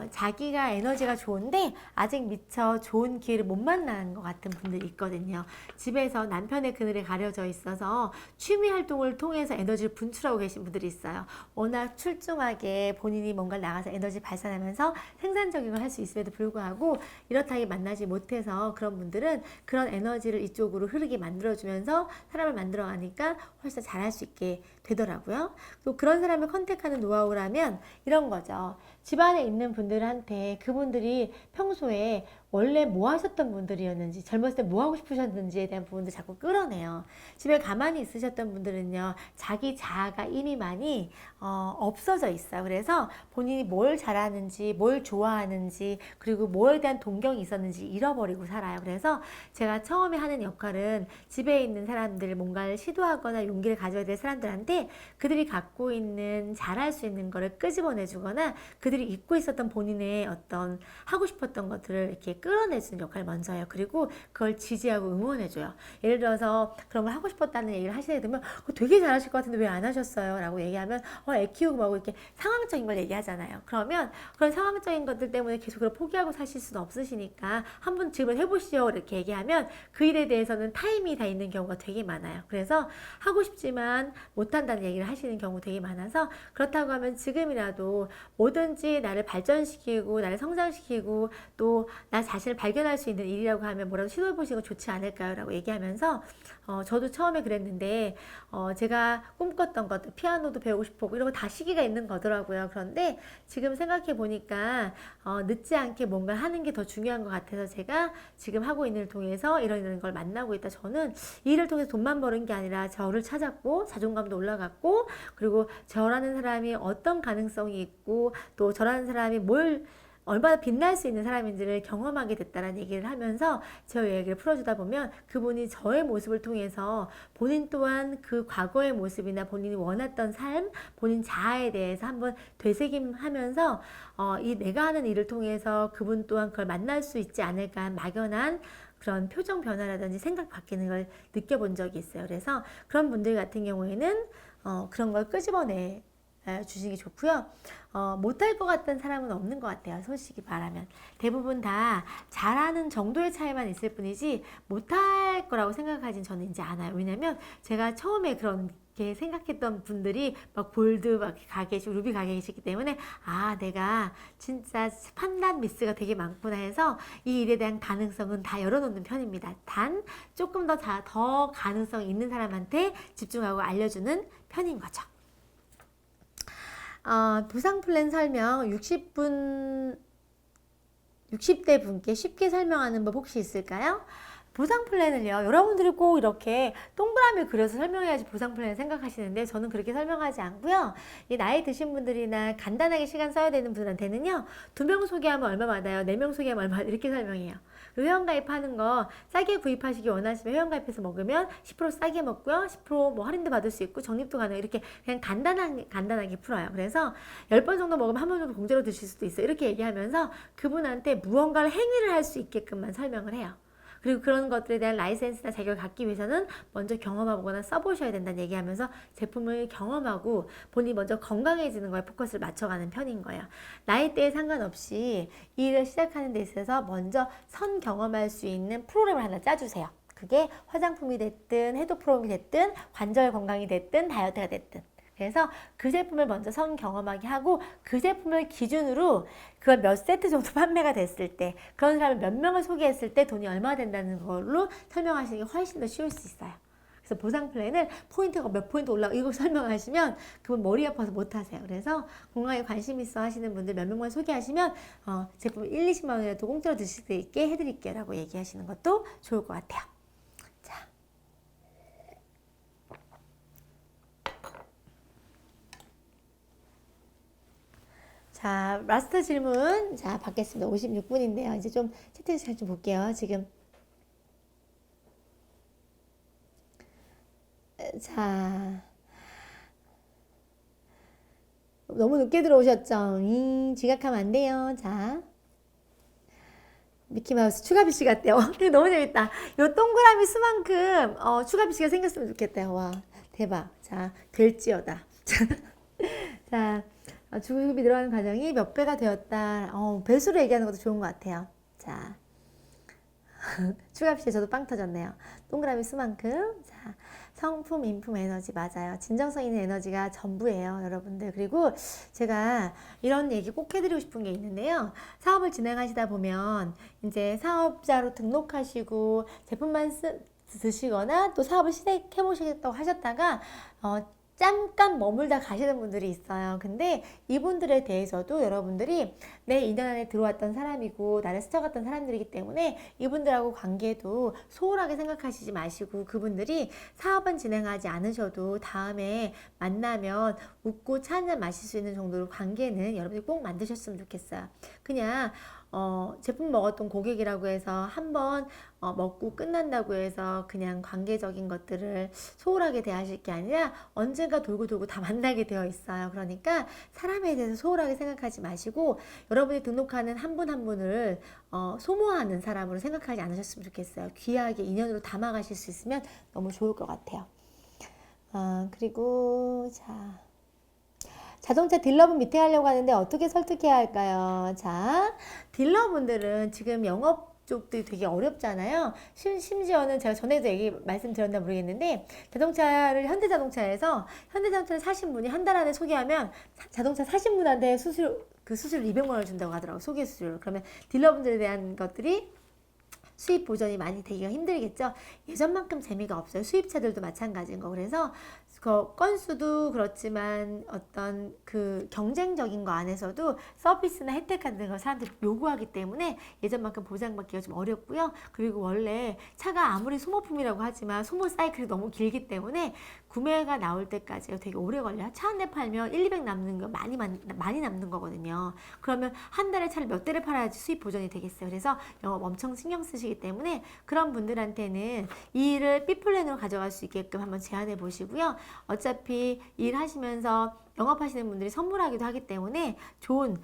자기가 에너지가 좋은데 아직 미처 좋은 기회를 못 만나는 것 같은 분들이 있거든요. 집에서 남편의 그늘에 가려져 있어서 취미 활동을 통해서 에너지를 분출하고 계신 분들이 있어요. 워낙 출중하게 본인이 뭔가를 나가서 에너지 발산하면서 생산적인 걸 할 수 있음에도 불구하고 이렇다하게 만나지 못해서 그런 분들은 그런 에너지를 이쪽으로 흐르게 만들어주면서 사람을 만들어가니까 훨씬 더 잘할 수 있게 되더라고요. 또 그런 사람을 컨택하는 노하우라면 이런 거죠. 집안에 있는 분들한테 그분들이 평소에 원래 뭐 하셨던 분들이었는지 젊었을 때 뭐 하고 싶으셨는지에 대한 부분들 자꾸 끌어내요. 집에 가만히 있으셨던 분들은요. 자기 자아가 이미 많이 없어져 있어요. 그래서 본인이 뭘 잘하는지 뭘 좋아하는지 그리고 뭐에 대한 동경이 있었는지 잃어버리고 살아요. 그래서 제가 처음에 하는 역할은 집에 있는 사람들 뭔가를 시도하거나 용기를 가져야 될 사람들한테 그들이 갖고 있는 잘할 수 있는 거를 끄집어내주거나 그들이 잊고 있었던 본인의 어떤 하고 싶었던 것들을 이렇게 끌어내주는 역할을 먼저 해요. 그리고 그걸 지지하고 응원해줘요. 예를 들어서 그런 걸 하고 싶었다는 얘기를 하시게 되면 되게 잘하실 것 같은데 왜 안 하셨어요? 라고 얘기하면 애 키우고 막 이렇게 상황적인 걸 얘기하잖아요. 그러면 그런 상황적인 것들 때문에 계속 그걸 포기하고 사실 수는 없으시니까 한번 지금 해보시죠. 이렇게 얘기하면 그 일에 대해서는 타임이 다 있는 경우가 되게 많아요. 그래서 하고 싶지만 못한다는 얘기를 하시는 경우 되게 많아서 그렇다고 하면 지금이라도 뭐든지 나를 발전시키고 나를 성장시키고 또 나 자신을 발견할 수 있는 일이라고 하면 뭐라도 시도해보시는 거 좋지 않을까요? 라고 얘기하면서 저도 처음에 그랬는데 제가 꿈꿨던 것들 피아노도 배우고 싶고 이런 거 다 시기가 있는 거더라고요. 그런데 지금 생각해 보니까 늦지 않게 뭔가 하는 게 더 중요한 것 같아서 제가 지금 하고 있는 일 통해서 이런 걸 만나고 있다. 저는 이 일을 통해서 돈만 버는 게 아니라 저를 찾았고 자존감도 올라갔고 그리고 저라는 사람이 어떤 가능성이 있고 또 저라는 사람이 뭘 얼마나 빛날 수 있는 사람인지를 경험하게 됐다라는 얘기를 하면서 제 얘기를 풀어주다 보면 그분이 저의 모습을 통해서 본인 또한 그 과거의 모습이나 본인이 원했던 삶, 본인 자아에 대해서 한번 되새김하면서 이 내가 하는 일을 통해서 그분 또한 그걸 만날 수 있지 않을까 막연한 그런 표정 변화라든지 생각 바뀌는 걸 느껴본 적이 있어요. 그래서 그런 분들 같은 경우에는 그런 걸 끄집어내 주시는 게 좋고요. 못할 것 같은 사람은 없는 것 같아요. 솔직히 말하면. 대부분 다 잘하는 정도의 차이만 있을 뿐이지 못할 거라고 생각하진 저는 이제 않아요. 왜냐면 제가 처음에 그런 게 생각했던 분들이 막 볼드 막 가 계시고 루비 가 계시기 때문에 내가 진짜 판단 미스가 되게 많구나 해서 이 일에 대한 가능성은 다 열어놓는 편입니다. 단 조금 더 가능성 있는 사람한테 집중하고 알려주는 편인 거죠. 보상 플랜 설명 60대 분께 쉽게 설명하는 법 혹시 있을까요? 보상 플랜을요, 여러분들이 꼭 이렇게 동그라미 그려서 설명해야지 보상 플랜을 생각하시는데 저는 그렇게 설명하지 않고요. 이 나이 드신 분들이나 간단하게 시간 써야 되는 분한테는요, 2명 소개하면 얼마 받아요, 4명 소개하면 얼마 이렇게 설명해요. 회원가입하는 거 싸게 구입하시기 원하시면 회원가입해서 먹으면 10% 싸게 먹고요, 10% 할인도 받을 수 있고 적립도 가능해요. 이렇게 그냥 간단하게 풀어요. 그래서 10번 정도 먹으면 한 번 정도 공짜로 드실 수도 있어요. 이렇게 얘기하면서 그분한테 무언가를 행위를 할 수 있게끔만 설명을 해요. 그리고 그런 것들에 대한 라이센스나 자격을 갖기 위해서는 먼저 경험하거나 써보셔야 된다는 얘기하면서 제품을 경험하고 본인이 먼저 건강해지는 거에 포커스를 맞춰가는 편인 거예요. 나이대에 상관없이 이 일을 시작하는 데 있어서 먼저 선 경험할 수 있는 프로그램을 하나 짜주세요. 그게 화장품이 됐든 해독 프로그램이 됐든 관절 건강이 됐든 다이어트가 됐든. 그래서 그 제품을 먼저 선 경험하게 하고 그 제품을 기준으로 그걸 몇 세트 정도 판매가 됐을 때 그런 사람을 몇 명을 소개했을 때 돈이 얼마 된다는 걸로 설명하시는 게 훨씬 더 쉬울 수 있어요. 그래서 보상 플랜을 포인트가 몇 포인트 올라가 이거 설명하시면 그분 머리 아파서 못 하세요. 그래서 건강에 관심 있어 하시는 분들 몇 명만 소개하시면 제품 1, 20만 원이라도 공짜로 드실 수 있게 해드릴게요 라고 얘기하시는 것도 좋을 것 같아요. 자, 라스트 질문. 자, 받겠습니다. 56분인데요. 이제 좀 채팅 시간 좀 볼게요. 지금. 자. 너무 늦게 들어오셨죠? 지각하면 안 돼요. 자. 미키마우스 추가비씨 같대요. 너무 재밌다. 요 동그라미 수만큼 추가비씨가 생겼으면 좋겠대요. 와, 대박. 자, 될지어다. 자. 주급이 늘어나는 과정이 몇 배가 되었다. 배수로 얘기하는 것도 좋은 것 같아요. 자, 추가비씨 저도 빵 터졌네요. 동그라미 수만큼. 자, 성품, 인품, 에너지 맞아요. 진정성 있는 에너지가 전부예요, 여러분들. 그리고 제가 이런 얘기 꼭 해드리고 싶은 게 있는데요. 사업을 진행하시다 보면 이제 사업자로 등록하시고 제품만 드시거나 또 사업을 시작해보시겠다고 하셨다가 잠깐 머물다 가시는 분들이 있어요. 근데 이분들에 대해서도 여러분들이 내 인연 안에 들어왔던 사람이고 나를 스쳐갔던 사람들이기 때문에 이분들하고 관계도 소홀하게 생각하시지 마시고 그분들이 사업은 진행하지 않으셔도 다음에 만나면 웃고 차 한잔 마실 수 있는 정도로 관계는 여러분들이 꼭 만드셨으면 좋겠어요. 그냥 제품 먹었던 고객이라고 해서 한번 먹고 끝난다고 해서 그냥 관계적인 것들을 소홀하게 대하실 게 아니라 언젠가 돌고 돌고 다 만나게 되어 있어요. 그러니까 사람에 대해서 소홀하게 생각하지 마시고 여러분이 등록하는 한 분 한 분을 소모하는 사람으로 생각하지 않으셨으면 좋겠어요. 귀하게 인연으로 담아가실 수 있으면 너무 좋을 것 같아요. 그리고 자동차 딜러분 밑에 하려고 하는데 어떻게 설득해야 할까요? 자, 딜러분들은 지금 영업 쪽도 되게 어렵잖아요. 심지어는 제가 전에도 말씀드렸나 모르겠는데 현대자동차에서 현대자동차를 사신 분이 한 달 안에 소개하면 자동차 사신 분한테 수수료 200만 원을 준다고 하더라고요. 소개 수수료. 그러면 딜러분들에 대한 것들이 수입 보전이 많이 되기가 힘들겠죠. 예전만큼 재미가 없어요. 수입차들도 마찬가지인 거. 그래서 그 건수도 그렇지만 어떤 그 경쟁적인 거 안에서도 서비스나 혜택 같은 거 사람들이 요구하기 때문에 예전만큼 보상받기가 좀 어렵고요. 그리고 원래 차가 아무리 소모품이라고 하지만 소모 사이클이 너무 길기 때문에 구매가 나올 때까지 되게 오래 걸려요. 차 한 대 팔면 1, 200 남는 거 많이 남는 거거든요. 그러면 한 달에 차를 몇 대를 팔아야지 수입 보전이 되겠어요. 그래서 영업 엄청 신경 쓰시기 때문에 그런 분들한테는 이 일을 B플랜으로 가져갈 수 있게끔 한번 제안해 보시고요. 어차피 일하시면서 영업하시는 분들이 선물하기도 하기 때문에 좋은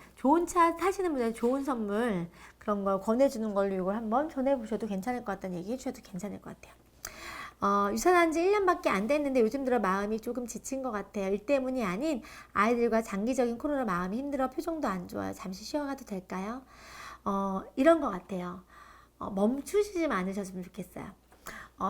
차 타시는 분들은 좋은 선물 그런 걸 권해주는 걸로 이걸 한번 전해보셔도 괜찮을 것 같다는 얘기 해주셔도 괜찮을 것 같아요. 유산한 지 1년밖에 안 됐는데 요즘 들어 마음이 조금 지친 것 같아요. 일 때문이 아닌 아이들과 장기적인 코로나 마음이 힘들어 표정도 안 좋아요. 잠시 쉬어가도 될까요? 이런 것 같아요. 멈추시지 않으셨으면 좋겠어요.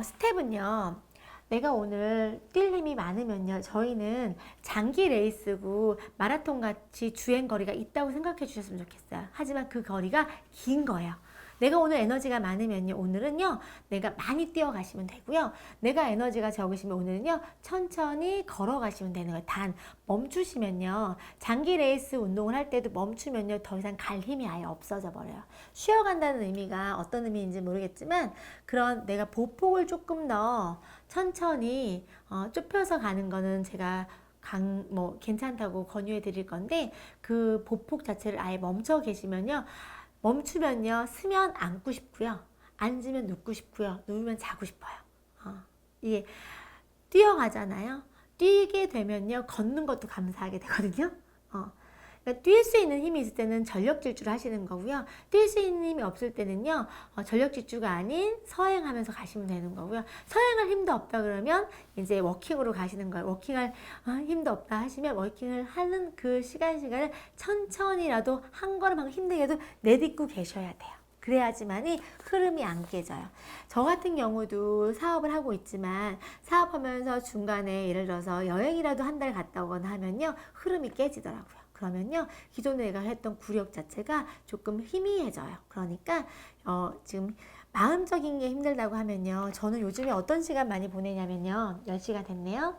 스텝은요. 내가 오늘 뛸 힘이 많으면요. 저희는 장기 레이스고 마라톤 같이 주행 거리가 있다고 생각해 주셨으면 좋겠어요. 하지만 그 거리가 긴 거예요. 내가 오늘 에너지가 많으면요. 오늘은요. 내가 많이 뛰어가시면 되고요. 내가 에너지가 적으시면 오늘은요. 천천히 걸어가시면 되는 거예요. 단 멈추시면요. 장기 레이스 운동을 할 때도 멈추면요. 더 이상 갈 힘이 아예 없어져 버려요. 쉬어간다는 의미가 어떤 의미인지 모르겠지만 그런 내가 보폭을 조금 더 천천히 좁혀서 가는 거는 제가 괜찮다고 권유해 드릴 건데 그 보폭 자체를 아예 멈춰 계시면요. 멈추면요. 쓰면 앉고 싶고요. 앉으면 눕고 싶고요. 누우면 자고 싶어요. 이게 뛰어가잖아요. 뛰게 되면요. 걷는 것도 감사하게 되거든요. 그러니까 뛸 수 있는 힘이 있을 때는 전력 질주를 하시는 거고요. 뛸 수 있는 힘이 없을 때는요. 전력 질주가 아닌 서행하면서 가시면 되는 거고요. 서행할 힘도 없다 그러면 이제 워킹으로 가시는 거예요. 워킹할 힘도 없다 하시면 워킹을 하는 그 시간을 천천히라도 한 걸음 하고 힘들게도 내딛고 계셔야 돼요. 그래야지만이 흐름이 안 깨져요. 저 같은 경우도 사업을 하고 있지만 사업하면서 중간에 예를 들어서 여행이라도 한 달 갔다 오거나 하면요. 흐름이 깨지더라고요. 그러면요. 기존에 내가 했던 구력 자체가 조금 희미해져요. 그러니까 지금 마음적인 게 힘들다고 하면요. 저는 요즘에 어떤 시간 많이 보내냐면요. 10시가 됐네요.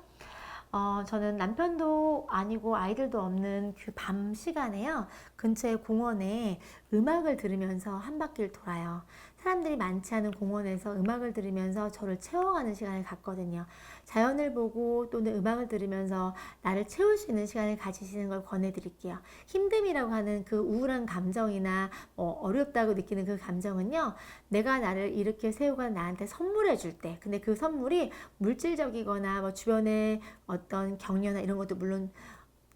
저는 남편도 아니고 아이들도 없는 그 밤 시간에요. 근처에 공원에 음악을 들으면서 한 바퀴를 돌아요. 사람들이 많지 않은 공원에서 음악을 들으면서 저를 채워가는 시간을 갖거든요. 자연을 보고 또는 음악을 들으면서 나를 채울 수 있는 시간을 가지시는 걸 권해드릴게요. 힘듦이라고 하는 그 우울한 감정이나 어렵다고 느끼는 그 감정은요. 내가 나를 이렇게 세우거나 나한테 선물해 줄 때 근데 그 선물이 물질적이거나 뭐 주변에 어떤 격려나 이런 것도 물론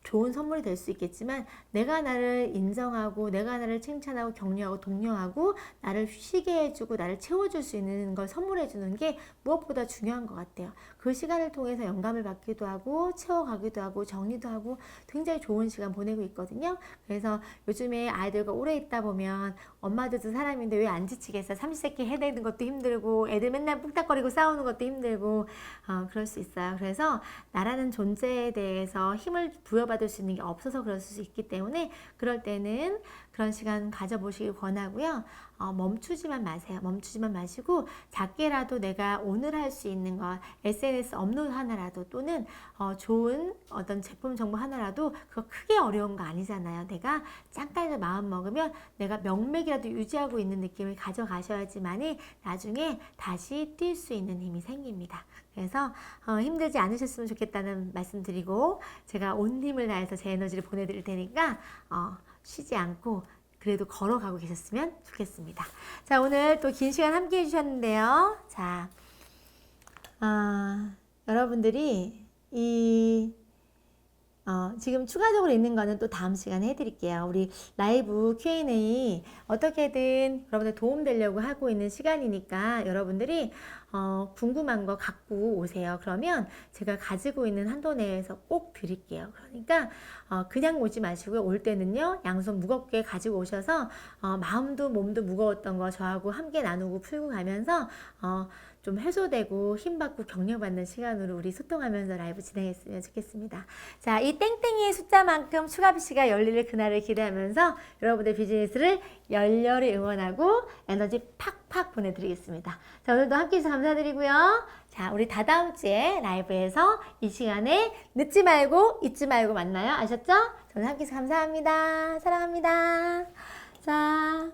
좋은 선물이 될 수 있겠지만 내가 나를 인정하고 내가 나를 칭찬하고 격려하고 독려하고 나를 쉬게 해주고 나를 채워줄 수 있는 걸 선물해 주는 게 무엇보다 중요한 것 같아요. 그 시간을 통해서 영감을 받기도 하고 채워가기도 하고 정리도 하고 굉장히 좋은 시간 보내고 있거든요. 그래서 요즘에 아이들과 오래 있다 보면 엄마들도 사람인데 왜 안 지치겠어. 삼시세끼 해내는 것도 힘들고 애들 맨날 뚝딱거리고 싸우는 것도 힘들고 그럴 수 있어요. 그래서 나라는 존재에 대해서 힘을 부여받을 수 있는 게 없어서 그럴 수 있기 때문에 그럴 때는 그런 시간 가져보시길 권하고요. 멈추지만 마세요. 멈추지만 마시고 작게라도 내가 오늘 할 수 있는 것 SNS 업로드 하나라도 또는 좋은 어떤 제품 정보 하나라도 그거 크게 어려운 거 아니잖아요. 내가 잠깐이라도 마음 먹으면 내가 명맥이라도 유지하고 있는 느낌을 가져가셔야지만이 나중에 다시 뛸 수 있는 힘이 생깁니다. 그래서 힘들지 않으셨으면 좋겠다는 말씀 드리고 제가 온 힘을 다해서 제 에너지를 보내드릴 테니까 쉬지 않고 그래도 걸어가고 계셨으면 좋겠습니다. 자, 오늘 또 긴 시간 함께 해주셨는데요. 자, 여러분들이 지금 추가적으로 있는 거는 또 다음 시간에 해드릴게요. 우리 라이브 Q&A 어떻게든 여러분들 도움되려고 하고 있는 시간이니까 여러분들이 궁금한 거 갖고 오세요. 그러면 제가 가지고 있는 한도 내에서 꼭 드릴게요. 그러니까 그냥 오지 마시고요. 올 때는요. 양손 무겁게 가지고 오셔서 마음도 몸도 무거웠던 거 저하고 함께 나누고 풀고 가면서 좀 해소되고 힘받고 격려받는 시간으로 우리 소통하면서 라이브 진행했으면 좋겠습니다. 자, 이 땡땡이의 숫자만큼 추가비씨가 열릴 그날을 기대하면서 여러분의 비즈니스를 열렬히 응원하고 에너지 팍팍 보내드리겠습니다. 자, 오늘도 함께 해주셔서 감사드리고요. 자, 우리 다다음 주에 라이브에서 이 시간에 늦지 말고 잊지 말고 만나요. 아셨죠? 저는 함께 해주셔서 감사합니다. 사랑합니다. 자,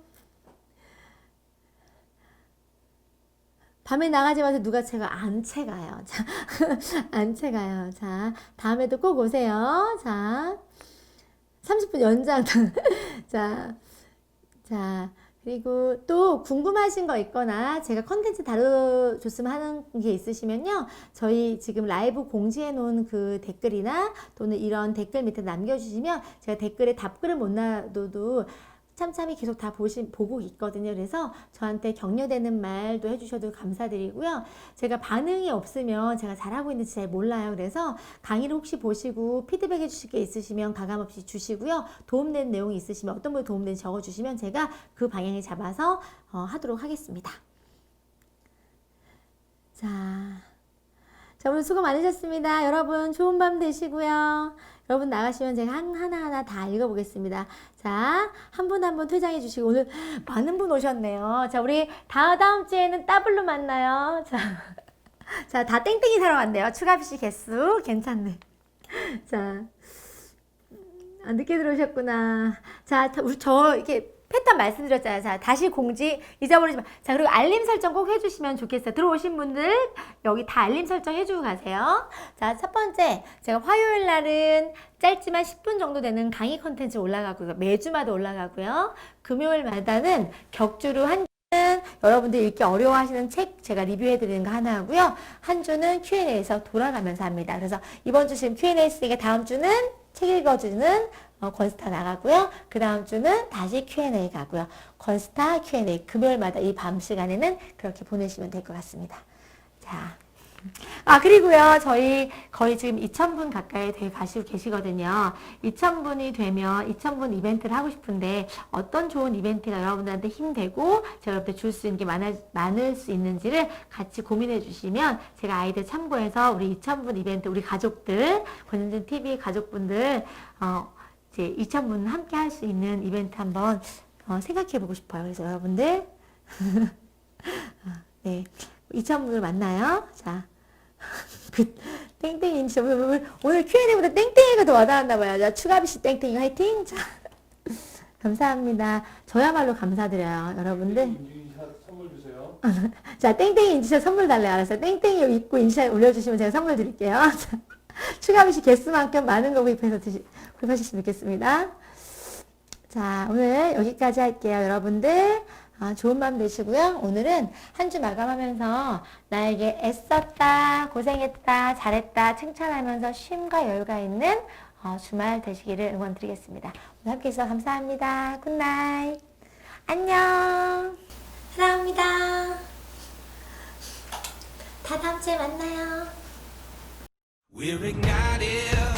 밤에 나가지 마세요. 누가 안 채가요. 자, 안 채가요. 자, 다음에도 꼭 오세요. 자, 30분 연장. 자, 그리고 또 궁금하신 거 있거나 제가 컨텐츠 다뤄줬으면 하는 게 있으시면요. 저희 지금 라이브 공지해 놓은 그 댓글이나 또는 이런 댓글 밑에 남겨주시면 제가 댓글에 답글을 못 놔둬도 참참히 계속 다 보고 있거든요. 그래서 저한테 격려되는 말도 해주셔도 감사드리고요. 제가 반응이 없으면 제가 잘하고 있는지 잘 몰라요. 그래서 강의를 혹시 보시고 피드백 해주실 게 있으시면 가감없이 주시고요. 도움되는 내용이 있으시면 어떤 분이 도움되는지 적어주시면 제가 그 방향을 잡아서 하도록 하겠습니다. 자, 오늘 수고 많으셨습니다. 여러분 좋은 밤 되시고요. 여러분 나가시면 제가 하나하나 다 읽어보겠습니다. 자, 한 분 한 분 퇴장해 주시고 오늘 많은 분 오셨네요. 자, 우리 다음 주에는 더블로 만나요. 자, 다 땡땡이 사러 왔네요. 추가비씨 개수 괜찮네. 자, 늦게 들어오셨구나. 자, 우리 이렇게 패턴 말씀드렸잖아요. 자, 다시 공지 잊어버리지 마. 자, 그리고 알림 설정 꼭 해주시면 좋겠어요. 들어오신 분들 여기 다 알림 설정 해주고 가세요. 자, 첫 번째, 제가 화요일 날은 짧지만 10분 정도 되는 강의 컨텐츠 올라가고요. 매주마다 올라가고요. 금요일마다는 격주로 한 주는 여러분들 읽기 어려워하시는 책 제가 리뷰해드리는 거 하나 하고요. 한 주는 Q&A에서 돌아가면서 합니다. 그래서 이번 주 지금 Q&A 했으니까 다음 주는 책 읽어주는 건스타 나가고요. 그 다음 주는 다시 Q&A 가고요. 건스타 Q&A 금요일마다 이 밤 시간에는 그렇게 보내시면 될 것 같습니다. 자, 그리고요. 저희 거의 지금 2,000분 가까이 돼 가시고 계시거든요. 2,000분이 되면 2,000분 이벤트를 하고 싶은데 어떤 좋은 이벤트가 여러분들한테 힘되고 제가 여러분들 줄 수 있는 게 많을 수 있는지를 같이 고민해 주시면 제가 아이들 참고해서 우리 2,000분 이벤트 우리 가족들 권현준 TV 가족분들 이제 2,000분 함께 할 수 있는 이벤트 한번 생각해 보고 싶어요. 그래서 여러분들 네, 2,000분을 만나요. 자, 땡땡이 오늘 Q&A보다 땡땡이가 더 와닿았나 봐요. 자, 추가비씨 땡땡이 화이팅. 자, 감사합니다. 저야말로 감사드려요, 여러분들. 인증샷 선물 주세요. 자, 땡땡이 인증샷 선물 달래요. 알았어요. 땡땡이 여기 입고 인증샷 올려주시면 제가 선물 드릴게요. 자, 추가비씨 개수만큼 많은 거 구입하셨으면 좋겠습니다. 자, 오늘 여기까지 할게요, 여러분들. 좋은 밤 되시고요. 오늘은 한 주 마감하면서 나에게 애썼다, 고생했다, 잘했다 칭찬하면서 쉼과 여유가 있는 주말 되시기를 응원드리겠습니다. 오늘 함께 해주셔서 감사합니다. 굿나잇. 안녕. 사랑합니다. 다 다음 주에 만나요. We're ignited.